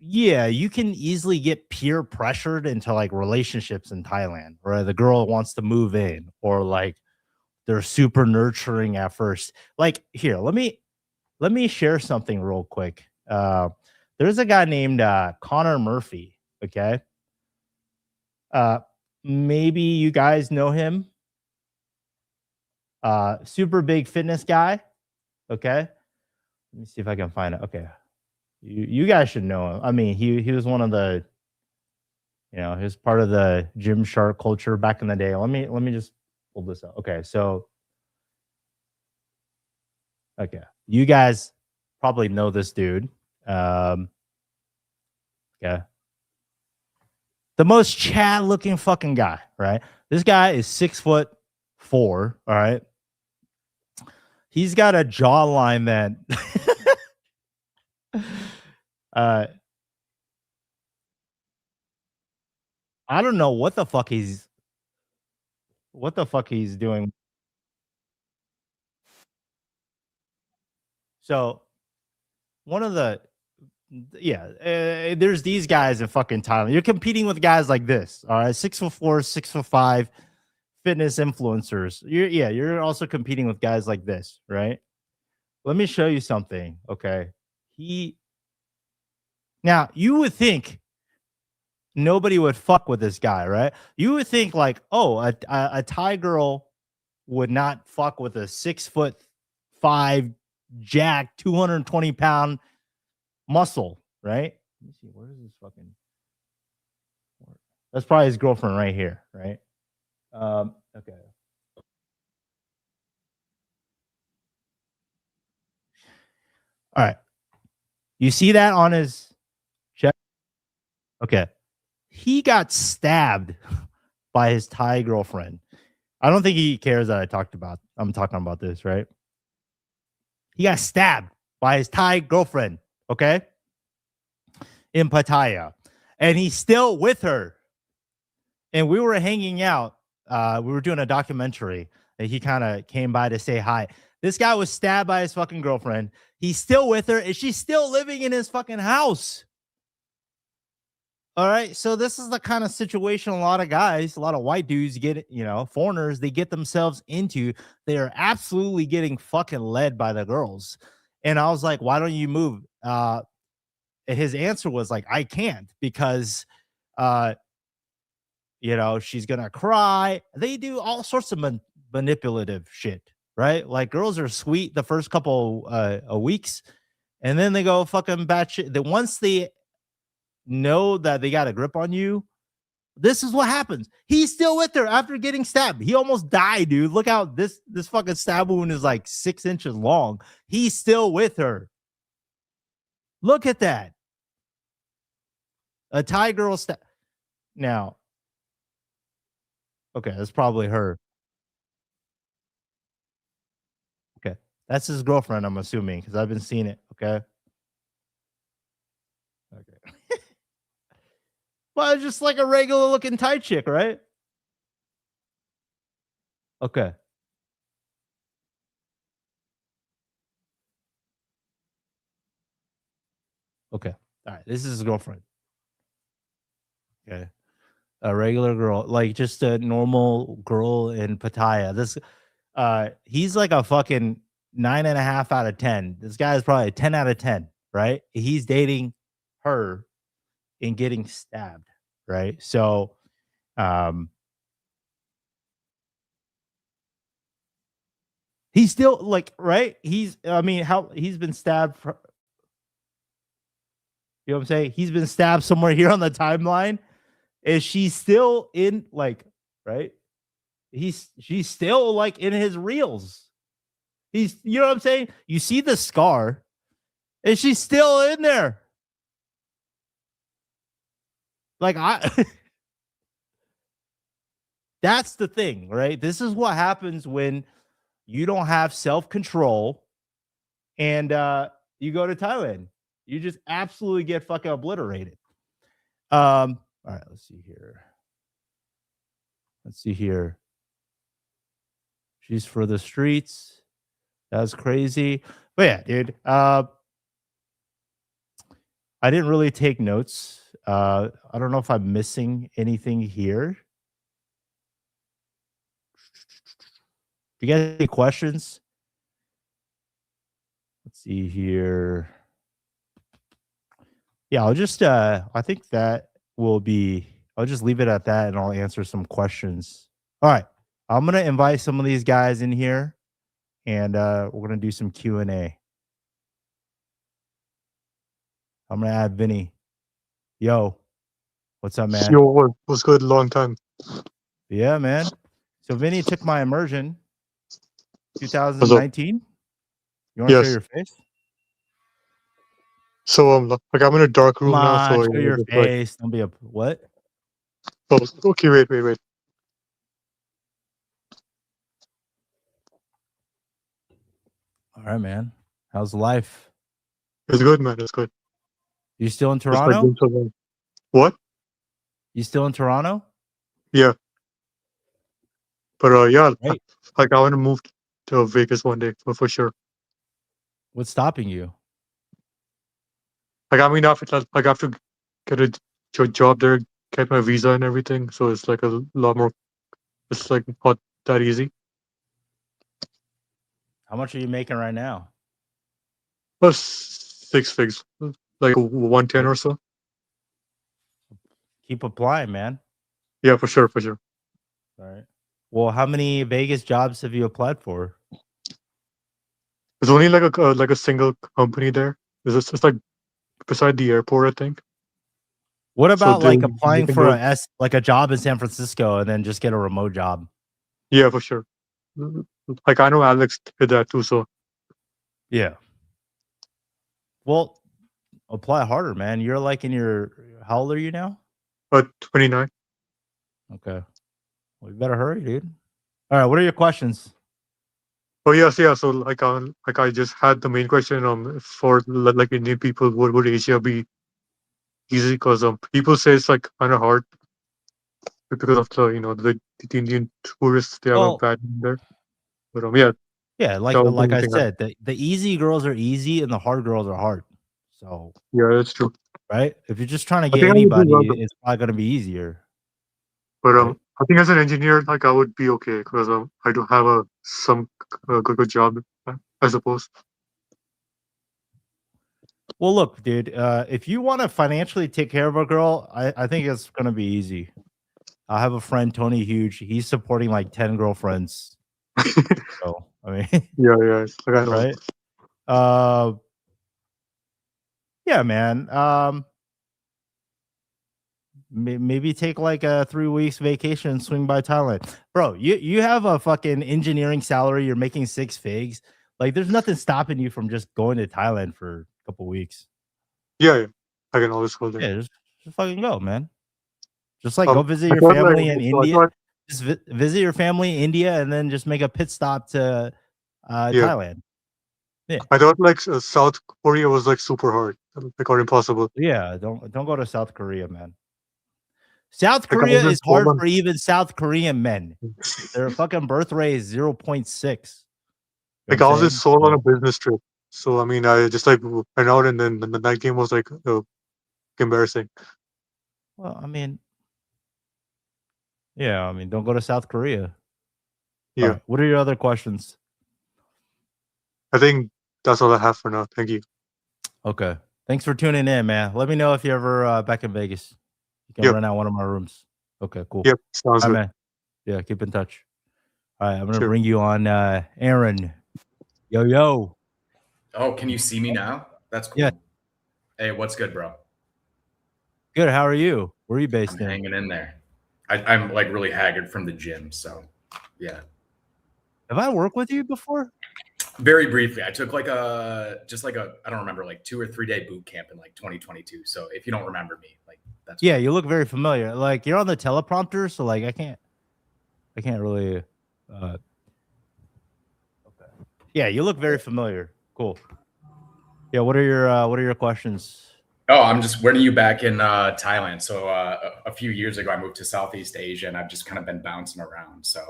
yeah, you can easily get peer pressured into like relationships in Thailand, where the girl wants to move in, or like they're super nurturing at first. Like here, let me share something real quick. There's a guy named Connor Murphy. Okay, uh, maybe you guys know him. Super big fitness guy. Okay, let me see if I can find it. Okay, you guys should know him. I mean, he was one of the, he was part of the Gymshark culture back in the day. Let me just pull this up. Okay, so okay, you guys probably know this dude. Um, yeah, the most Chad looking fucking guy, right? This guy is 6'4". All right, he's got a jawline that, uh, I don't know what the fuck he's doing. So one of the yeah, there's these guys in fucking Thailand. You're competing with guys like this, all right, 6'4", 6'5", fitness influencers. You're also competing with guys like this, right? Let me show you something. Okay, he now you would think nobody would fuck with this guy, right? You would think like, oh, a Thai girl would not fuck with a 6'5" jack, 220-pound muscle, right? Let me see. Where is this fucking? That's probably his girlfriend right here, right? Okay. All right. You see that on his chest? Okay. He got stabbed by his Thai girlfriend. I don't think he cares that I'm talking about this, right? He got stabbed by his Thai girlfriend, okay? In Pattaya. And he's still with her. And we were hanging out. We were doing a documentary, and he kind of came by to say hi. This guy was stabbed by his fucking girlfriend. He's still with her, and she's still living in his fucking house. All right. So this is the kind of situation a lot of guys, a lot of white dudes get, foreigners, they get themselves into. They are absolutely getting fucking led by the girls. And I was like, why don't you move? His answer was like, I can't because uh she's gonna cry. They do all sorts of manipulative shit, right? Like girls are sweet the first couple weeks, and then they go fucking batshit. Then once they know that they got a grip on you, this is what happens. He's still with her after getting stabbed. He almost died, dude. Look how this fucking stab wound is like 6 inches long. He's still with her. Look at that. A Thai girl stab. Now, okay, that's probably her. Okay, that's his girlfriend, I'm assuming, because I've been seeing it. Okay. Okay. Well, it's just like a regular looking Thai chick, right? Okay. Okay. All right. This is his girlfriend. Okay. A regular girl, like just a normal girl in Pattaya. He's like a fucking 9.5 out of 10. This guy is probably a 10 out of 10, right? He's dating her and getting stabbed, right? So, um, he's still like, right? I mean, how he's been stabbed for, you know what I'm saying? He's been stabbed somewhere here on the timeline. Is she still in like, right? She's still like in his reels. You know what I'm saying? You see the scar, and she's still in there. Like that's the thing, right? This is what happens when you don't have self-control and you go to Thailand. You just absolutely get fucking obliterated. All right, let's see here. Let's see here. She's for the streets. That's crazy. But yeah, dude. I didn't really take notes. I don't know if I'm missing anything here. Do you guys have any questions? Let's see here. Yeah, I'll just I think that will be I'll just leave it at that and I'll answer some questions. All right. I'm gonna invite some of these guys in here and we're gonna do some Q&A. I'm gonna add Vinny. Yo, what's up, man? Yo, what's good? Long time. Yeah, man. So Vinny took my immersion What's up? 2019. You want to show Yes. your face? So like I'm in a dark Come room now, on, so show your it's like, face. Don't be a what? oh, okay, wait. All right, man. How's life? It's good, man. It's good. You still in It's like Toronto? been so long. What? You still in Toronto? Yeah. But yeah, Right. like I want to move to Vegas one day for sure. What's stopping you? Like I mean, I have to get a job there, get my visa and everything. So it's like a lot more. It's like not that easy. How much are you making right now? Plus 6 figs, like 110 or so. Keep applying, man. Yeah, for sure. All right. Well, how many Vegas jobs have you applied for? There's only like a single company there. It's just like beside the airport, I think. What So about they like applying can for go. like a job in San Francisco and then just get a remote job? Yeah, for sure. Like I know Alex did that too. So Yeah. Well, apply harder, man. You're like in your how old are you now? 29. Okay. Well, you better hurry, dude. All right. What are your questions? Oh yes, yeah. So like I just had the main question for like Indian people, would Asia be easy? Because people say it's like kind of hard because of the Indian tourists, they have a Well, bad name there. But yeah, yeah, that was the like main I thing. said, the easy girls are easy and the hard girls are hard. So, Yeah, that's true. right? If you're just trying to I get think I would do well anybody, though. it's probably gonna be easier, But right? I think as an engineer, like I would be okay because I do have some good job, I suppose. Well, look, dude, if you want to financially take care of a girl, I think it's gonna be easy. I have a friend, Tony Huge. He's supporting like 10 girlfriends. So I mean, Yeah, it's like I know. right? Uh, yeah, man. Maybe take like a 3 weeks vacation and swing by Thailand. Bro, you have a fucking engineering salary, you're making 6 figs. Like there's nothing stopping you from just going to Thailand for a couple weeks. Yeah, I can always go there. Yeah, just fucking go, man. Just like go visit I your thought like family in so I India. thought Just visit your family in India and then just make a pit stop to yeah. Thailand. Yeah. I thought like South Korea was like super hard, like or impossible. Yeah, don't go to South Korea, man. South Like I Korea was in is hard Poland. for even South Korean men. Their fucking birth rate is 0.6. You know what Like I'm I was in saying? Seoul on a So, business trip. So I mean, I just like went out and then the night game was like embarrassing. well, I mean, yeah, I mean, don't go to South Korea. All Yeah, right. What are your other questions? I think that's all I have for now. Thank you. Okay. Thanks for tuning in, man. Let me know if you're ever back in Vegas. You can Yep, rent out one of my rooms. Okay, cool. yep, sounds All right, good. man. Yeah, keep in touch. All right, I'm gonna Sure. bring you on Aaron. Yo. Oh, can you see me now? That's cool. Yeah. Hey, what's good, bro? Good. How are you? Where are you I'm based in? hanging in there. I'm like really haggard from the gym, so yeah. Have I worked with you before? Very briefly, I took like I don't remember, like 2 or 3 day boot camp in like 2022. So if you don't remember me, like that's Yeah, cool. you look very familiar. Like you're on the teleprompter, so like I can't really okay. Yeah, you look very familiar. Cool. Yeah, what are your questions? Oh, I'm just where are you back in Thailand? So a few years ago, I moved to Southeast Asia, and I've just kind of been bouncing around. So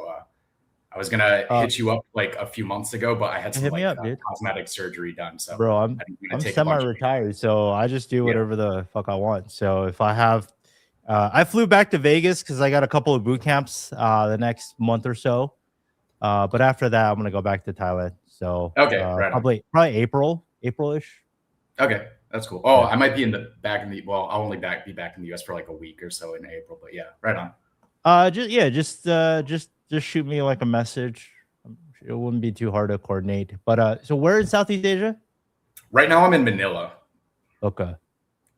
I was gonna hit you up like a few months ago, but I had some hit me like up, dude. cosmetic surgery done. So Bro, I didn't I'm take a bunch of- semi-retired, so I just do whatever the fuck I want. So if I have, I flew back to Vegas because I got a couple of boot camps the next month or so. But after that, I'm gonna go back to Thailand. So Okay, right on. probably April-ish. Okay, that's cool. Oh, I might be back in the. Well, I'll only be back in the US for like a week or so in April. But yeah, right on. Just shoot me like a message. It wouldn't be too hard to coordinate. But so where in Southeast Asia? Right now, I'm in Manila. Okay.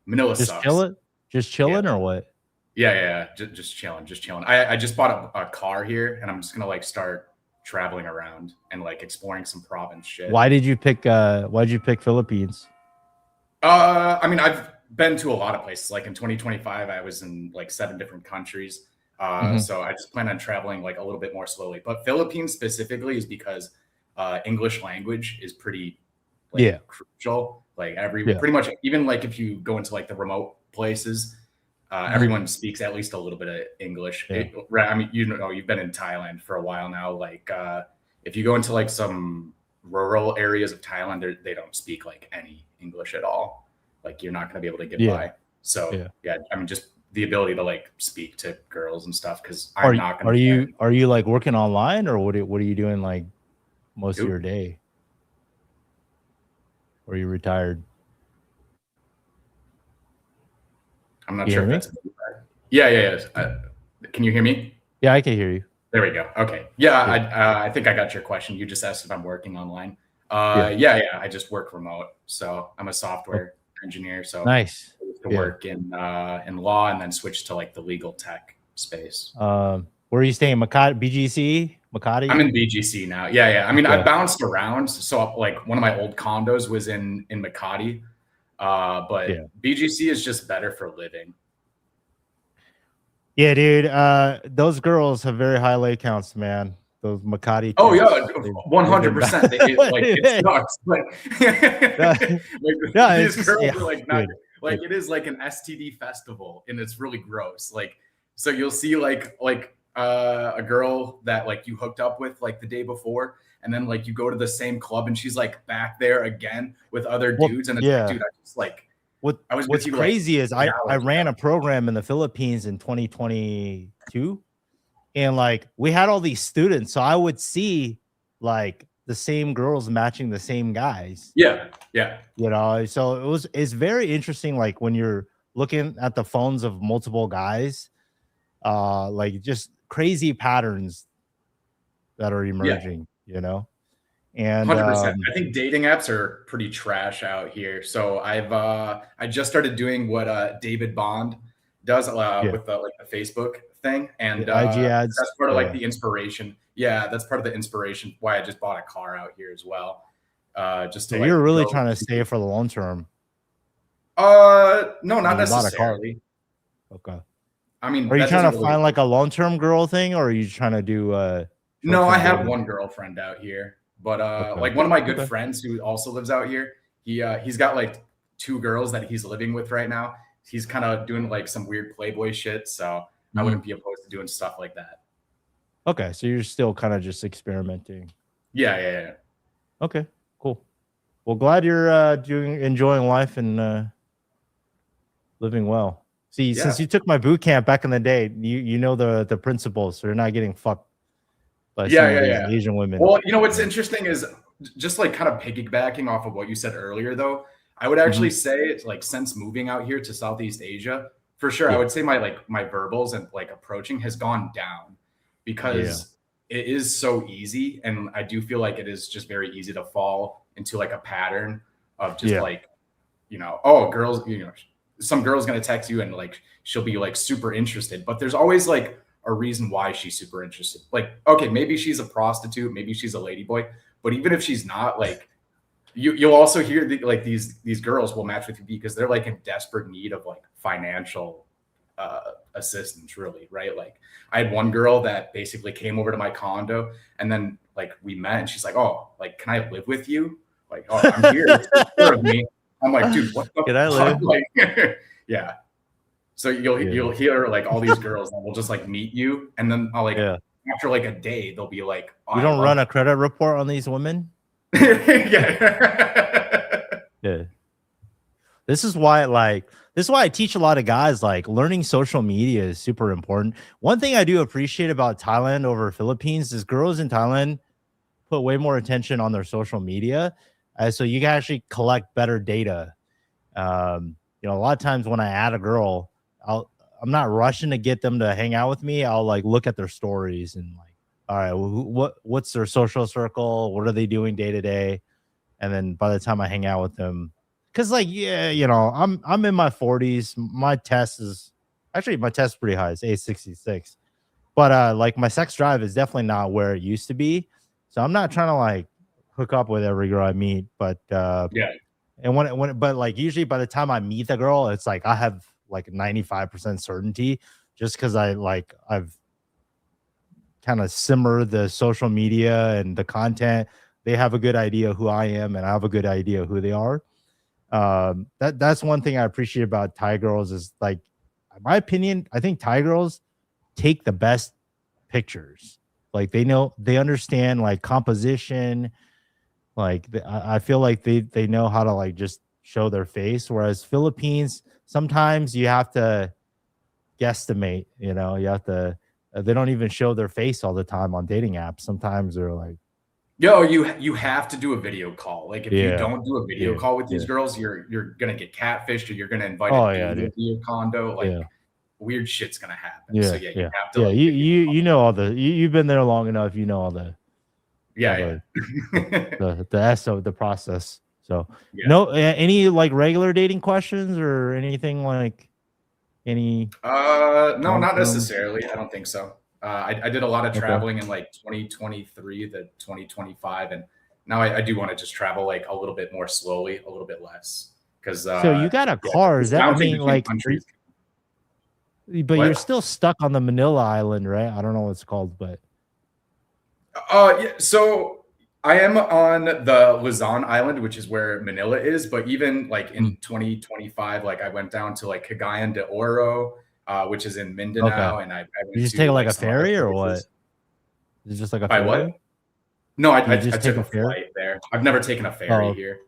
Manila Just sucks. Just chilling or what? Yeah. Just chilling. I just bought a car here, and I'm just gonna like start traveling around and like exploring some province shit. Why did you pick Philippines? I mean, I've been to a lot of places. Like in 2025, I was in like 7 different countries. So I just plan on traveling like a little bit more slowly. But Philippines specifically is because English language is pretty crucial. Like pretty much, even like if you go into like the remote places, everyone speaks at least a little bit of English. I mean, you've been in Thailand for a while now. Like if you go into like some rural areas of Thailand, they don't speak like any English at all. Like you're not going to be able to get by. So I mean, just the ability to like speak to girls and stuff, because I'm not going to. Are you like working online, or what are you doing like most of your day? Or are you retired? I'm not sure if that's. Yeah. Can you hear me? Yeah, I can hear you. There we go. Okay. Yeah, I think I got your question. You just asked if I'm working online. I just work remote. So I'm a software engineer. So nice. I used to work in law and then switch to like the legal tech space. Where are you staying? BGC? Makati? I'm in BGC now. Yeah. I mean, I bounced around. So like one of my old condos was in Makati. But BGC is just better for living. Yeah, dude. Those girls have very high lay counts, man. Those Makati. Oh yeah, 100%. It sucks. These girls are like not like it is like an STD festival, and it's really gross. Like, so you'll see like a girl that like you hooked up with like the day before, and then like you go to the same club and she's like back there again with other dudes, and it's like, dude, I just like. What's crazy is I ran a program in the Philippines in 2022, and like we had all these students, so I would see like the same girls matching the same guys. Yeah. You know, so it's very interesting. Like when you're looking at the phones of multiple guys, like just crazy patterns that are emerging. You know. And 100%. I think dating apps are pretty trash out here. So I just started doing what David Bond does with the Facebook thing, and IG ads. That's part of like the inspiration. Yeah, that's part of the inspiration why I just bought a car out here as well. Just to you're really trying to stay for the long term. No, not necessarily. Okay. I mean, are you trying to find like a long term girl thing, or are you trying to do? No, I have one girlfriend out here. But like one of my good friends who also lives out here, he's got like 2 girls that he's living with right now. He's kind of doing like some weird Playboy shit, so I wouldn't be opposed to doing stuff like that. Okay, so you're still kind of just experimenting. Yeah. Okay, cool. Well, glad you're enjoying life and living well. See, since you took my boot camp back in the day, you know the principles, so you're not getting fucked. Asian women. Well, you know what's interesting is just like kind of piggybacking off of what you said earlier, though. I would actually say it's like since moving out here to Southeast Asia, for sure, I would say my verbals and like approaching has gone down because it is so easy, and I do feel like it is just very easy to fall into like a pattern of just like, girls, some girl's gonna text you and like she'll be like super interested, but there's always like a reason why she's super interested. Like, okay, maybe she's a prostitute, maybe she's a ladyboy, but even if she's not, like you'll also hear these girls will match with you because they're like in desperate need of like financial assistance, really, right? Like I had one girl that basically came over to my condo, and then like we met, and she's like, oh, like, can I live with you? Like, oh, I'm here. Take care of me. I'm like, dude, what the fuck? I live? Like, yeah. So you'll hear like all these girls that will just like meet you, and then I'll like after like a day, they'll be like, oh, You don't run a credit report on these women? Yeah. Yeah. This is why I teach a lot of guys, like, learning social media is super important. One thing I do appreciate about Thailand over Philippines is girls in Thailand put way more attention on their social media. So you can actually collect better data. You know, a lot of times when I add a girl, I'm not rushing to get them to hang out with me. I'll like look at their stories and like, all right, well, what's their social circle? What are they doing day to day? And then by the time I hang out with them, because like, yeah, you know, I'm in my 40s. My test is pretty high. It's 866. But like my sex drive is definitely not where it used to be. So I'm not trying to like hook up with every girl I meet. But Yeah. and but like usually by the time I meet the girl, it's like I have like 95% certainty, just because I've kind of simmered the social media and the content. They have a good idea who I am, and I have a good idea who they are. That's one thing I appreciate about Thai girls is, like, in my opinion, I think Thai girls take the best pictures. Like, they understand like composition. Like, I feel like they know how to like just show their face. Whereas Philippines, sometimes you have to guesstimate. You know, you have to. They don't even show their face all the time on dating apps. Sometimes they're like, yo, you have to do a video call. Like, if you Yeah. don't do a video Yeah. call with these Yeah. girls, you're gonna get catfished, or you're gonna invite Oh, a yeah, dude dude. into your condo. Like, Yeah. weird shit's gonna happen. Yeah, So yeah, you yeah, have to. yeah. Like, You know all the you've been there long enough. You know all the yeah. the process. So Yeah. no, any like regular dating questions or anything like any? No, not long-term? necessarily. I don't think so. I did a lot of Okay. traveling in like 2023 to 2025, and now I do want to just travel like a little bit more slowly, a little bit less. Because So you got a car? Is that, I bouncing mean, between like, countries. but What? you're still stuck on the Manila Island, right? I don't know what it's called, but Yeah, so I am on the Luzon Island, which is where Manila is. But even like in 2025, like I went down to like Cagayan de Oro, which is in Mindanao, Okay. and I went you just to take like a some other ferry or what? places. Is it just like a By ferry? what? No, I just took take a a ferry? flight there. I've never taken a ferry Oh. here.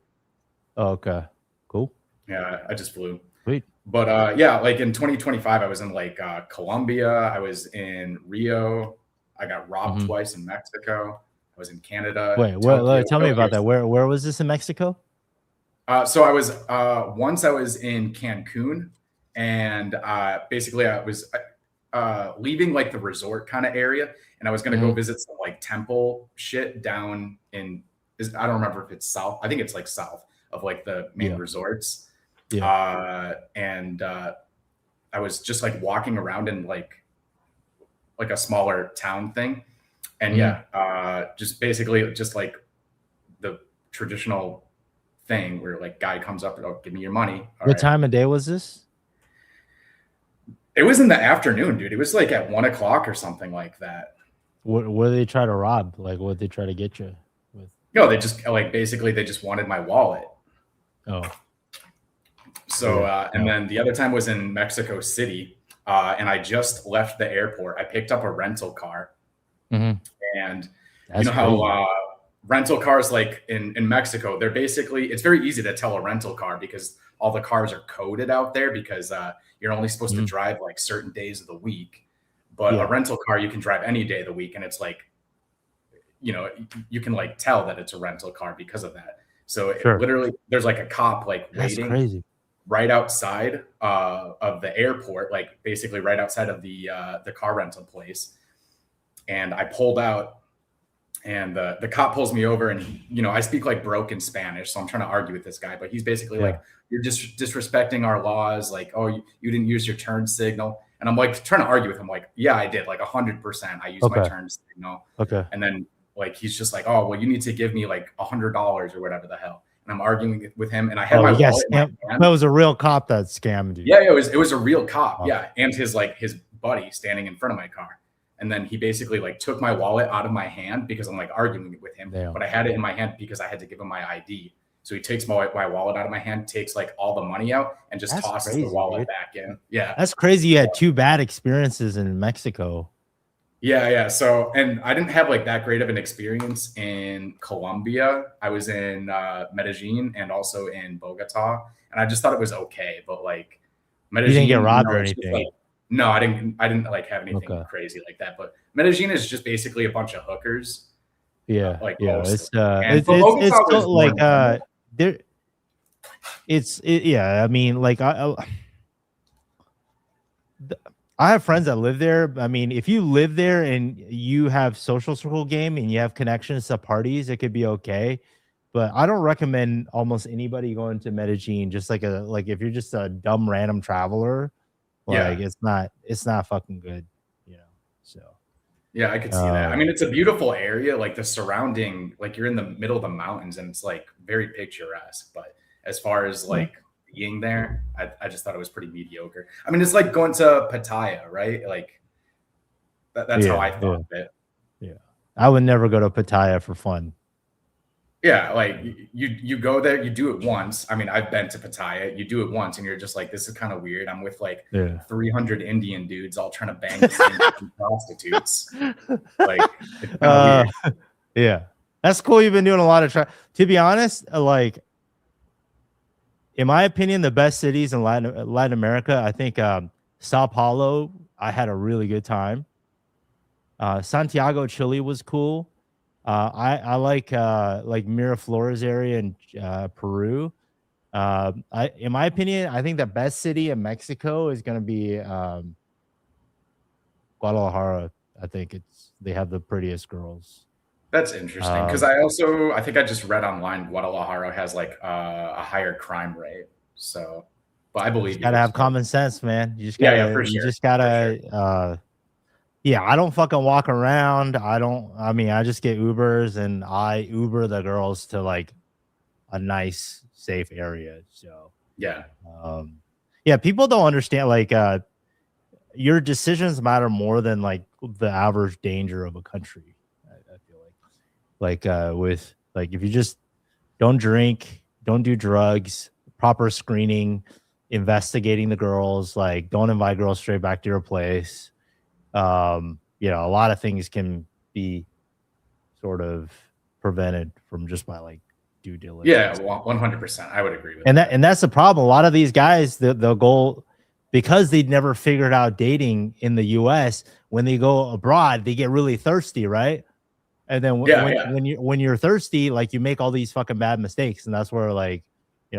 Oh, okay, cool. Yeah, I just flew. Sweet. But yeah, like in 2025, I was in like Colombia. I was in Rio. I got robbed twice in Mexico. I was in Canada. Wait, Tokyo, tell me about Tokyo. that. Where was this in Mexico? So I was once I was in Cancun, and basically I was leaving like the resort kind of area, and I was gonna go visit some like temple shit down in I don't remember if it's south. I think it's like south of like the main resorts. Yeah. And I was just like walking around in like a smaller town thing, and just basically just like the traditional thing where like guy comes up and, oh, give me your money. What time of day was this? It was in the afternoon, dude. It was like at 1 o'clock or something like that. What did they try to rob? Like, what did they try to get you with? No, they just like basically they just wanted my wallet. Oh. So and then the other time was in Mexico City, and I just left the airport. I picked up a rental car, and That's you know how rental cars, like in Mexico, they're basically, it's very easy to tell a rental car because all the cars are coded out there because you're only supposed to drive like certain days of the week. But a rental car, you can drive any day of the week, and it's like, you know, you can like tell that it's a rental car because of that. So literally, there's like a cop like waiting right outside of the airport, like basically right outside of the car rental place. And I pulled out, and the cop pulls me over, and you know, I speak like broken Spanish, so I'm trying to argue with this guy, but he's basically like, you're just disrespecting our laws, like, oh, you didn't use your turn signal. And I'm like trying to argue with him, like, yeah, I did, like 100%. I used my turn signal. Okay. And then like he's just like, oh, well, you need to give me like $100 or whatever the hell. And I'm arguing with him, and I had my wallet in my hand. That was a real cop that scammed you. Yeah, it was a real cop. Yeah, and his buddy standing in front of my car. And then he basically like took my wallet out of my hand because I'm like arguing with him. Damn. But I had it in my hand because I had to give him my ID. So he takes my wallet out of my hand, takes like all the money out, and just tosses the wallet back in. Yeah. That's crazy. You had two bad experiences in Mexico. Yeah. So, and I didn't have like that great of an experience in Colombia. I was in Medellin and also in Bogota, and I just thought it was okay. But like You didn't get Medellin, robbed or it's just like anything. no, I didn't like have anything Okay. crazy like that. But Medellin is just basically a bunch of hookers, Yeah, like yeah. mostly. It's Bogota it's was still more like normal. there. Yeah. I mean, like I have friends that live there. I mean, if you live there and you have social circle game and you have connections to parties, it could be okay. But I don't recommend almost anybody going to Medellin. Just like if you're just a dumb random traveler, like Yeah. it's not fucking good, you know. So Yeah, I could see that. I mean, it's a beautiful area, like the surrounding, like you're in the middle of the mountains and it's like very picturesque. But as far as yeah, like being there, I just thought it was pretty mediocre. I mean, it's like going to Pattaya, right? Like that's how I yeah, thought of it. yeah. I would never go to Pattaya for fun. Yeah, like you go there, you do it once. I mean, I've been to Pattaya. You do it once, and you're just like, this is kind of weird. I'm with like Yeah. 300 Indian dudes all trying to bang the same prostitutes. Like it's kind of weird. Yeah. That's cool. You've been doing a lot of to be honest, like in my opinion, the best cities in Latin America, I think Sao Paulo, I had a really good time. Santiago, Chile was cool. I like Miraflores area in Peru. In my opinion, I think the best city in Mexico is going to be Guadalajara. I think they have the prettiest girls. That's interesting because I think I just read online Guadalajara has like a higher crime rate. So, but I believe you. Gotta have common sense, man. You just yeah, for sure. You just gotta. Yeah, I don't fucking walk around. I mean, I just get Ubers and I Uber the girls to like a nice, safe area. So yeah, yeah, people don't understand like your decisions matter more than like the average danger of a country. I feel like with like if you just don't drink, don't do drugs, proper screening, investigating the girls, like don't invite girls straight back to your place. You know, a lot of things can be sort of prevented from just by like due diligence. Yeah, 100%. I would agree with that. And that's the problem. A lot of these guys, they'll go because they'd never figured out dating in the US. When they go abroad, they get really thirsty, right? And then when you're thirsty, like you make all these fucking bad mistakes, and that's where like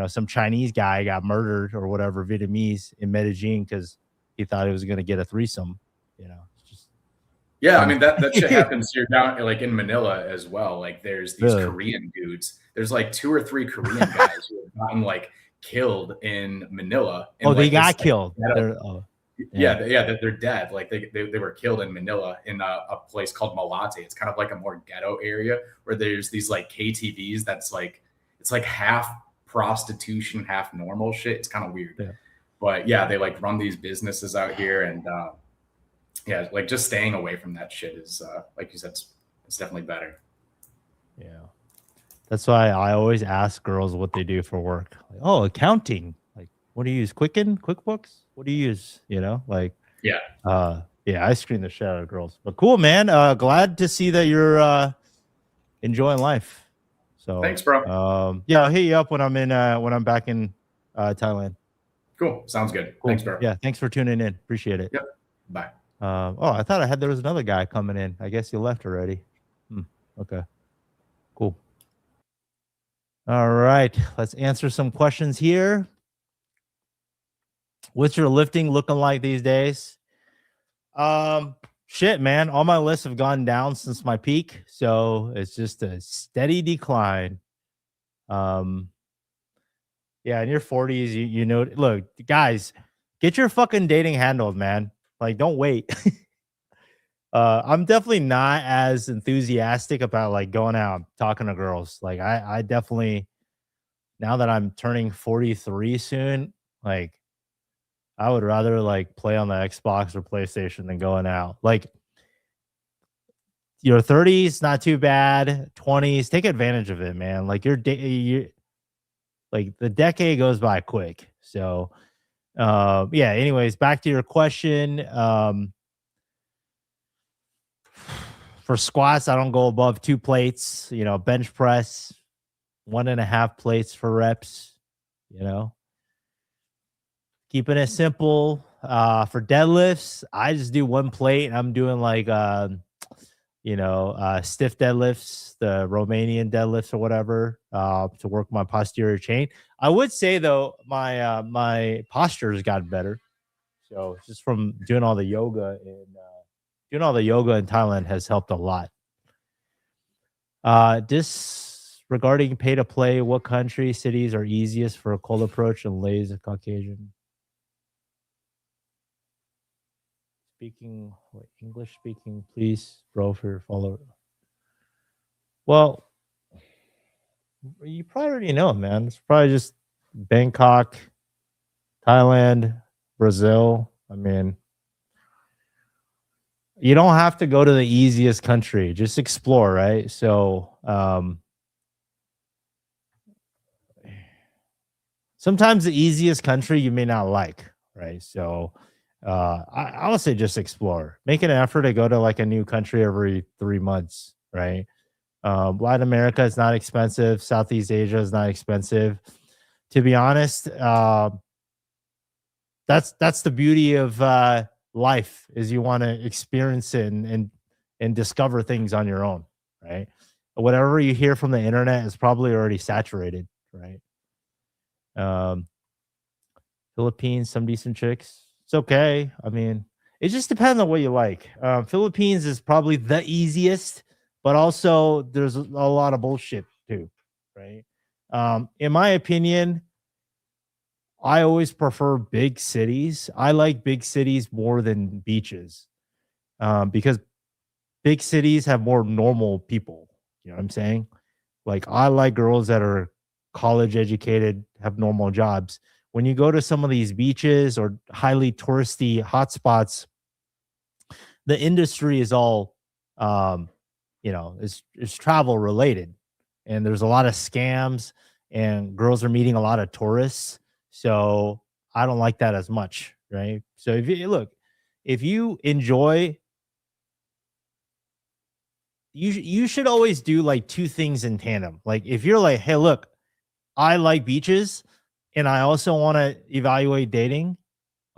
some Chinese guy got murdered or whatever, Vietnamese in Medellin because he thought he was going to get a threesome. Yeah, I mean that shit happens here down like in Manila as well. Like there's these Korean dudes. There's like 2 or 3 Korean guys who have gotten like killed in Manila. Oh, they got killed. Yeah, they're dead. Like they were killed in Manila in a place called Malate. It's kind of like a more ghetto area where there's these like KTVs that's like it's like half prostitution, half normal shit. It's kind of weird. Yeah. But yeah, they like run these businesses out here and yeah, like just staying away from that shit is like you said, it's definitely better. Yeah. That's why I always ask girls what they do for work. Like, oh, accounting. Like, what do you use? QuickBooks? What do you use? Like yeah. I screen the shit out of girls. But cool, man. Glad to see that you're enjoying life. So thanks, bro. Yeah, I'll hit you up when I'm back in Thailand. Cool. Sounds good. Cool. Thanks, bro. Yeah, thanks for tuning in. Appreciate it. Yep. Bye. I thought there was another guy coming in. I guess you left already. Okay. Cool. All right. Let's answer some questions here. What's your lifting looking like these days? Shit, man. All my lists have gone down since my peak. So it's just a steady decline. Yeah, in your 40s, you know, look, guys, get your fucking dating handled, man. Like, don't wait. I'm definitely not as enthusiastic about like going out talking to girls. Like I definitely, now that I'm turning 43 soon, like I would rather like play on the Xbox or PlayStation than going out. Like your 30s, not too bad. 20s, take advantage of it, man. Like like the decade goes by quick. So yeah, anyways, back to your question. For squats, I don't go above 2 plates. Bench press, 1.5 plates for reps. Keeping it simple. For deadlifts, I just do 1 plate. I'm doing like stiff deadlifts, the Romanian deadlifts or whatever, to work my posterior chain. I would say though, my posture has gotten better. So just from doing all the yoga in Thailand has helped a lot. Disregarding pay to play, what country, cities are easiest for a cold approach and lays a Caucasian? English speaking, please, bro, for your follower. Well, you probably already know, man. It's probably just Bangkok, Thailand, Brazil. I mean, you don't have to go to the easiest country. Just explore, right? So, sometimes the easiest country you may not like, right? So, I would say just explore. Make an effort to go to like a new country every 3 months, right? Latin America is not expensive. Southeast Asia is not expensive. To be honest, that's the beauty of life, is you want to experience it and discover things on your own, right? Whatever you hear from the internet is probably already saturated, right? Philippines, some decent chicks. It's okay. I mean, it just depends on what you like. Philippines is probably the easiest, but also there's a lot of bullshit too, right? In my opinion, I always prefer big cities. I like big cities more than beaches, because big cities have more normal people. You know what I'm saying? Like, I like girls that are college educated, have normal jobs. When you go to some of these beaches or highly touristy hotspots, the industry is all, it's travel related, and there's a lot of scams, and girls are meeting a lot of tourists. So I don't like that as much, right? So if you enjoy, you should always do like 2 things in tandem. Like, if you're like, hey, look, I like beaches and I also want to evaluate dating,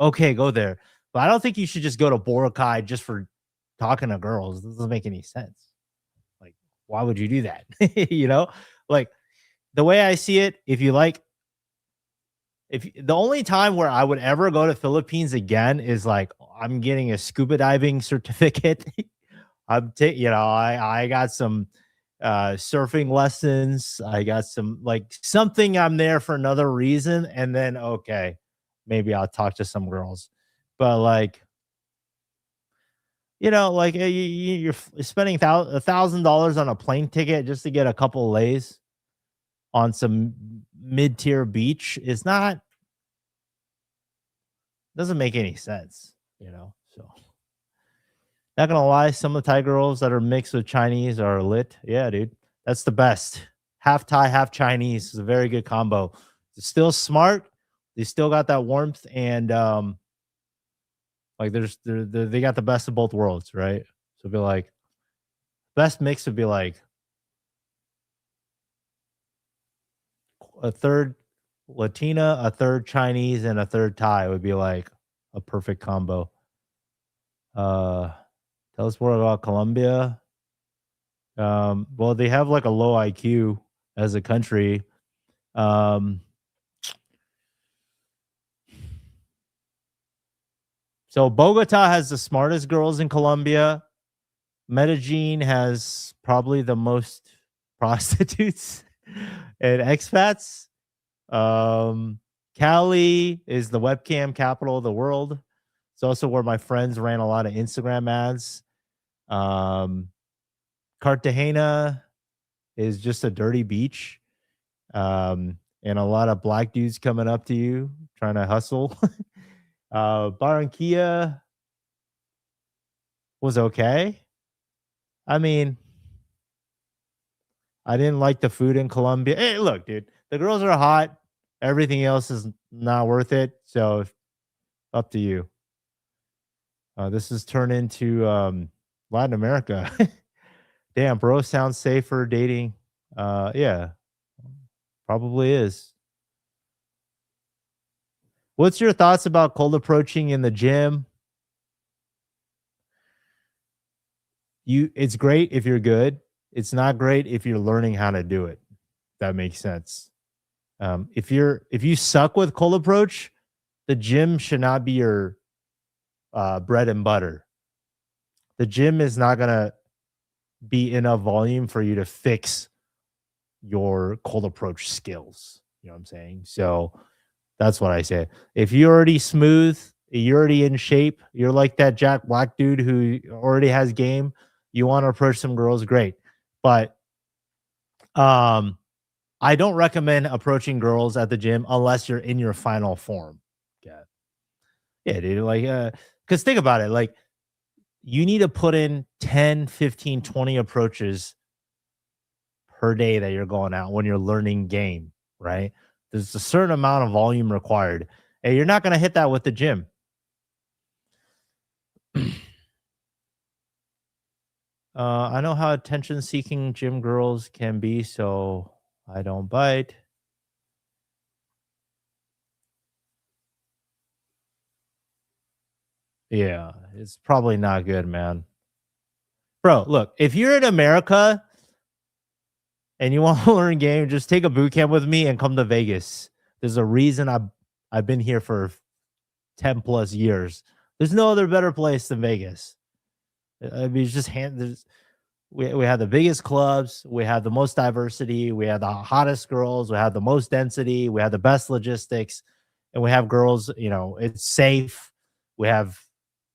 okay, go there. But I don't think you should just go to Boracay just for talking to girls. This doesn't make any sense. Like, why would you do that? Like, the way I see it, if the only time where I would ever go to Philippines again is like, I'm getting a scuba diving certificate. I got some surfing lessons. I got something. I'm there for another reason, and then okay, maybe I'll talk to some girls. But you're spending $1,000 on a plane ticket just to get a couple lays on some mid-tier beach is doesn't make any sense, so. Not gonna lie, some of the Thai girls that are mixed with Chinese are lit. Yeah, dude, that's the best. Half Thai, half Chinese is a very good combo. They're still smart. They still got that warmth, and they got the best of both worlds, right? So it'd be like, best mix would be like a third Latina, a third Chinese, and a third Thai would be like a perfect combo. Tell us more about Colombia. Well, they have like a low IQ as a country. So Bogota has the smartest girls in Colombia. Medellin has probably the most prostitutes and expats. Cali is the webcam capital of the world. It's also where my friends ran a lot of Instagram ads. Cartagena is just a dirty beach. And a lot of black dudes coming up to you trying to hustle. Barranquilla was okay. I mean, I didn't like the food in Colombia. Hey, look, dude, the girls are hot. Everything else is not worth it. So up to you. This has turned into Latin America. Damn, bro, sounds safe for dating. Yeah, probably is. What's your thoughts about cold approaching in the gym? It's great if you're good. It's not great if you're learning how to do it. That makes sense. If you suck with cold approach, the gym should not be your bread and butter. The gym is not gonna be enough volume for you to fix your cold approach skills. You know what I'm saying? So that's what I say. If you're already smooth, you're already in shape, you're like that Jack Black dude who already has game, you want to approach some girls, great. But I don't recommend approaching girls at the gym unless you're in your final form. Yeah, dude. Like, because think about it. Like, you need to put in 10, 15, 20 approaches per day that you're going out when you're learning game, right? There's a certain amount of volume required. And you're not going to hit that with the gym. I know how attention-seeking gym girls can be, so I don't bite. Yeah, it's probably not good, man. Bro, look, if you're in America and you want to learn game, just take a boot camp with me and come to Vegas. There's a reason I've been here for 10 plus years. There's no other better place than Vegas. I mean, it's just we have the biggest clubs, we have the most diversity, we have the hottest girls, we have the most density, we have the best logistics, and we have girls, you know, it's safe. We have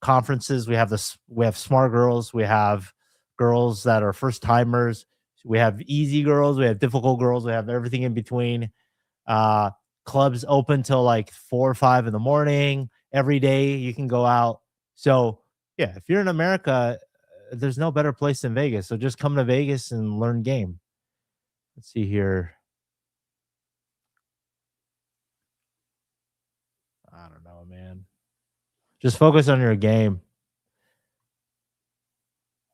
conferences, we have smart girls, we have girls that are first timers, we have easy girls, we have difficult girls, we have everything in between. Clubs open till like 4 or 5 in the morning every day. You can go out. So yeah, if you're in America, there's no better place than Vegas. So just come to Vegas and learn game. Let's see here. I don't know, man. Just focus on your game.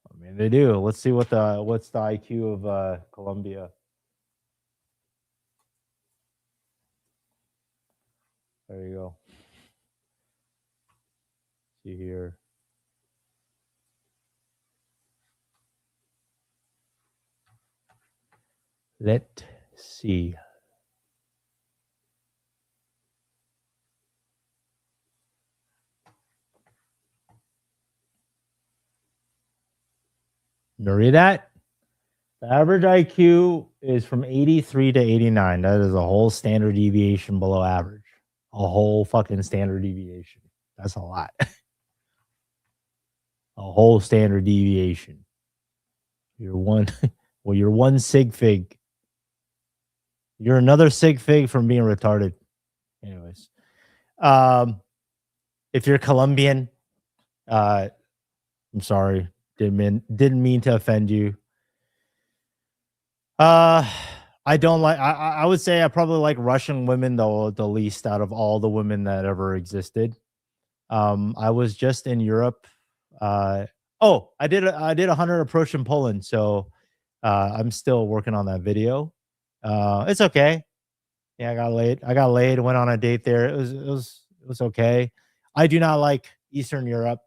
I mean, they do. Let's see what's the IQ of Colombia. There you go. See here. Let's see. You read that? The average IQ is from 83 to 89. That is a whole standard deviation below average. A whole fucking standard deviation. That's a lot. A whole standard deviation. You're one sig fig. You're another sig fig from being retarded. Anyways. If you're Colombian, I'm sorry. Didn't mean to offend you. I don't like. I would say I probably like Russian women the least out of all the women that ever existed. I was just in Europe. I did 100 approach in Poland, so I'm still working on that video. It's okay. Yeah, I got laid. Went on a date there. It was okay. I do not like Eastern Europe.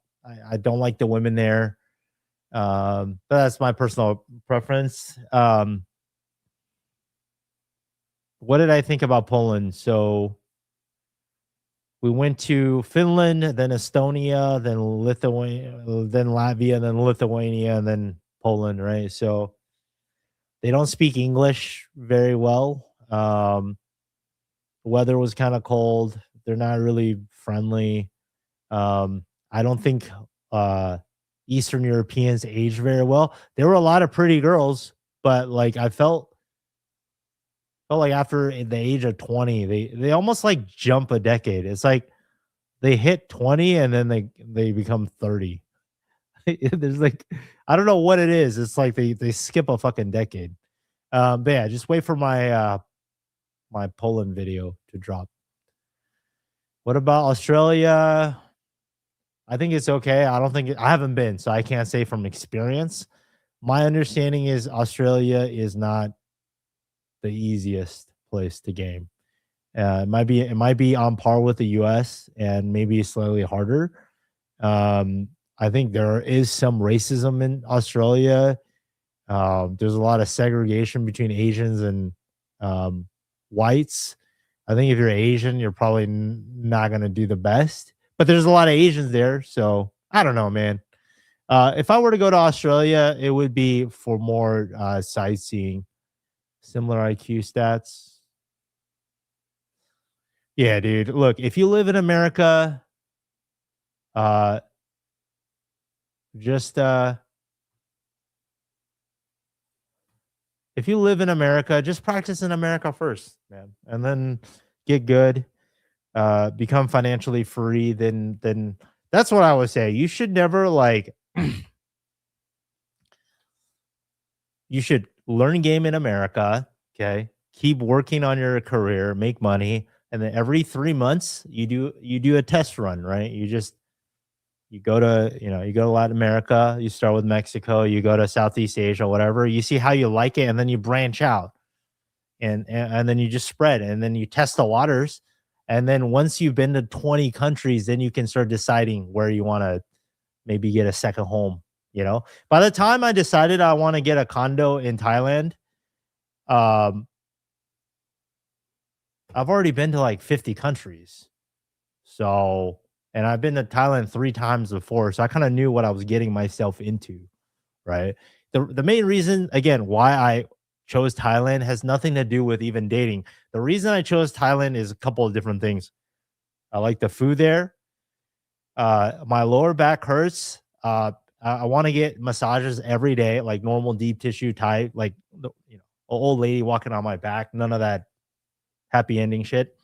I don't like the women there. But that's my personal preference. What did I think about Poland? So we went to Finland, then Estonia, then Lithuania, then Latvia, then Lithuania, and then Poland, right? So they don't speak English very well. Weather was kind of cold. They're not really friendly. I don't think Eastern Europeans age very well. There were a lot of pretty girls, but like I felt like after the age of 20, they almost like jump a decade. It's like they hit 20 and then they become 30. There's like I don't know what it is. It's like they skip a fucking decade. But yeah, just wait for my my Poland video to drop. What about Australia? I think it's okay. I don't think I haven't been, so I can't say from experience. my understanding is Australia is not the easiest place to game. It might be on par with the US and maybe slightly harder. I think there is some racism in Australia. There's a lot of segregation between Asians and whites. I think if you're Asian, you're probably not going to do the best. But there's a lot of Asians there, so I don't know, man. If I were to go to Australia, it would be for more sightseeing, similar IQ stats. Yeah, dude. Look, if you live in America, uh, just if you live in America, just practice in America first, man, and then get good, become financially free. Then that's what I would say. You should never like. You should learn game in America. Okay, keep working on your career, make money, and then every 3 months you do a test run, right? You go to Latin America, you start with Mexico, you go to Southeast Asia, whatever. You see how you like it, and then you branch out, and then you just spread, and then you test the waters, and then once you've been to 20 countries, then you can start deciding where you want to maybe get a second home. By the time I decided I want to get a condo in Thailand, I've already been to like 50 countries. So, and I've been to Thailand 3 times before. So I kind of knew what I was getting myself into, right? The main reason, again, why I chose Thailand has nothing to do with even dating. The reason I chose Thailand is a couple of different things. I like the food there. My lower back hurts. I want to get massages every day, like normal deep tissue Thai, like an old lady walking on my back. None of that happy ending shit.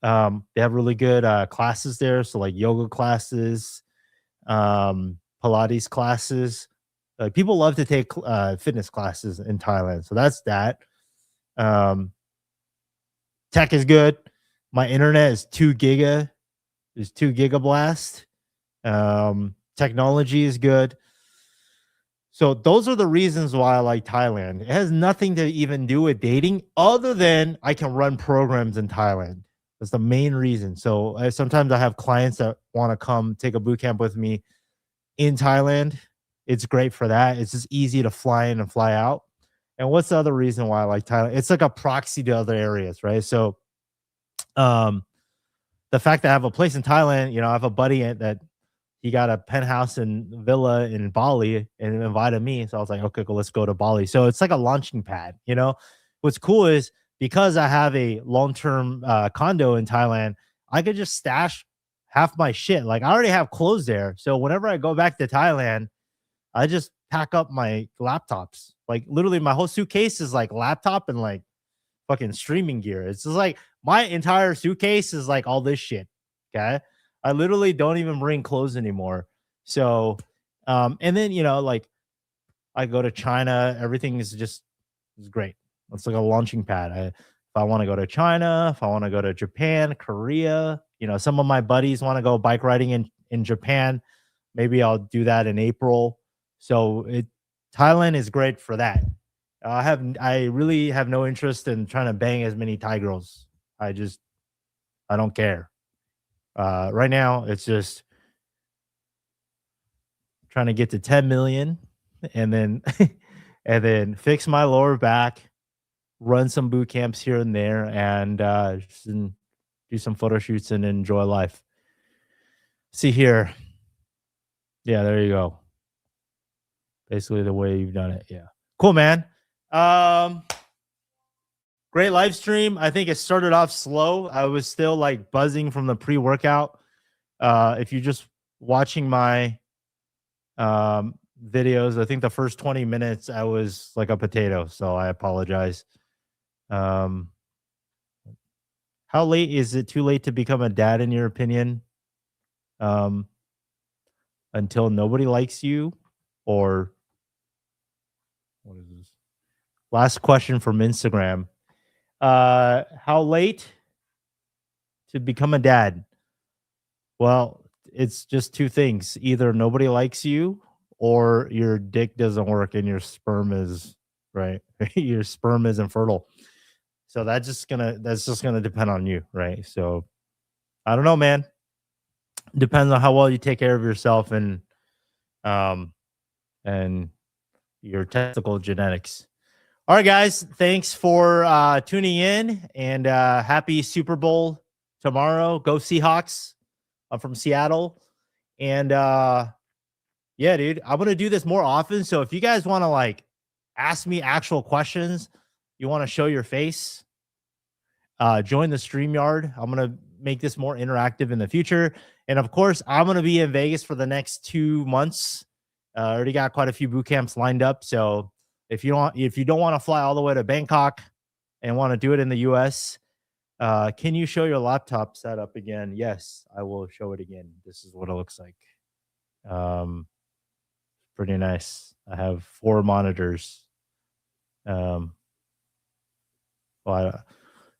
They have really good classes there, so like yoga classes, Pilates classes. Like people love to take fitness classes in Thailand, so that's that. Tech is good. My internet is 2 giga. Is 2 gigablast. Technology is good. So those are the reasons why I like Thailand. It has nothing to even do with dating other than I can run programs in Thailand. That's the main reason. So sometimes I have clients that want to come take a boot camp with me in Thailand. It's great for that. It's just easy to fly in and fly out. And what's the other reason why I like Thailand? It's like a proxy to other areas, right? So the fact that I have a place in Thailand, I have a buddy that he got a penthouse and villa in Bali and invited me. So I was like, okay, cool, let's go to Bali. So it's like a launching pad, What's cool is because I have a long-term condo in Thailand, I could just stash half my shit. Like I already have clothes there. So whenever I go back to Thailand, I just pack up my laptops. Like literally my whole suitcase is like laptop and like fucking streaming gear. It's just like my entire suitcase is like all this shit. Okay. I literally don't even bring clothes anymore. So, and then, like I go to China, everything is great. It's like a launching pad. If I want to go to China, if I want to go to Japan, Korea, some of my buddies want to go bike riding in Japan. Maybe I'll do that in April. So Thailand is great for that. I really have no interest in trying to bang as many Thai girls. I don't care. Right now, it's just trying to get to 10 million and then and then fix my lower back, run some boot camps here and there, and do some photo shoots and enjoy life. See here. Yeah, there you go. Basically the way you've done it. Yeah. Cool, man. Great live stream. I think it started off slow. I was still like buzzing from the pre-workout. If you're just watching my videos, I think the first 20 minutes I was like a potato, so I apologize. How late is it too late to become a dad in your opinion? Until nobody likes you, or what is this? Last question from Instagram. How late to become a dad? Well, it's just 2 things. Either nobody likes you or your dick doesn't work and your sperm is right. Your sperm is infertile. So that's just gonna depend on you, right? So I don't know, man. Depends on how well you take care of yourself and your testicle genetics. All right, guys. Thanks for tuning in, and happy Super Bowl tomorrow. Go Seahawks. I'm from Seattle. And yeah, dude, I'm gonna do this more often. So if you guys want to like ask me actual questions, you want to show your face, join the StreamYard. I'm gonna make this more interactive in the future. And of course, I'm gonna be in Vegas for the next 2 months. I already got quite a few boot camps lined up. So if you don't want to fly all the way to Bangkok and want to do it in the US, can you show your laptop setup again? Yes, I will show it again. This is what it looks like. Pretty nice. I have 4 monitors. Well,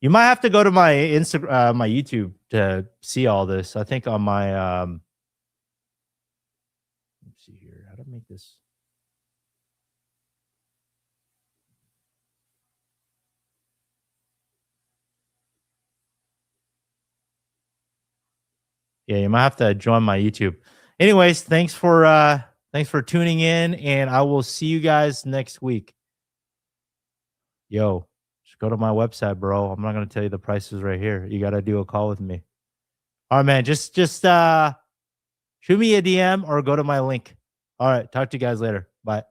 you might have to go to my Instagram, my YouTube to see all this. I think on my let's see here. How to make this? Yeah, you might have to join my YouTube. Anyways, thanks for tuning in, and I will see you guys next week. Yo, just go to my website, bro. I'm not gonna tell you the prices right here. You gotta do a call with me. All right, man. Just shoot me a DM or go to my link. All right, talk to you guys later. Bye.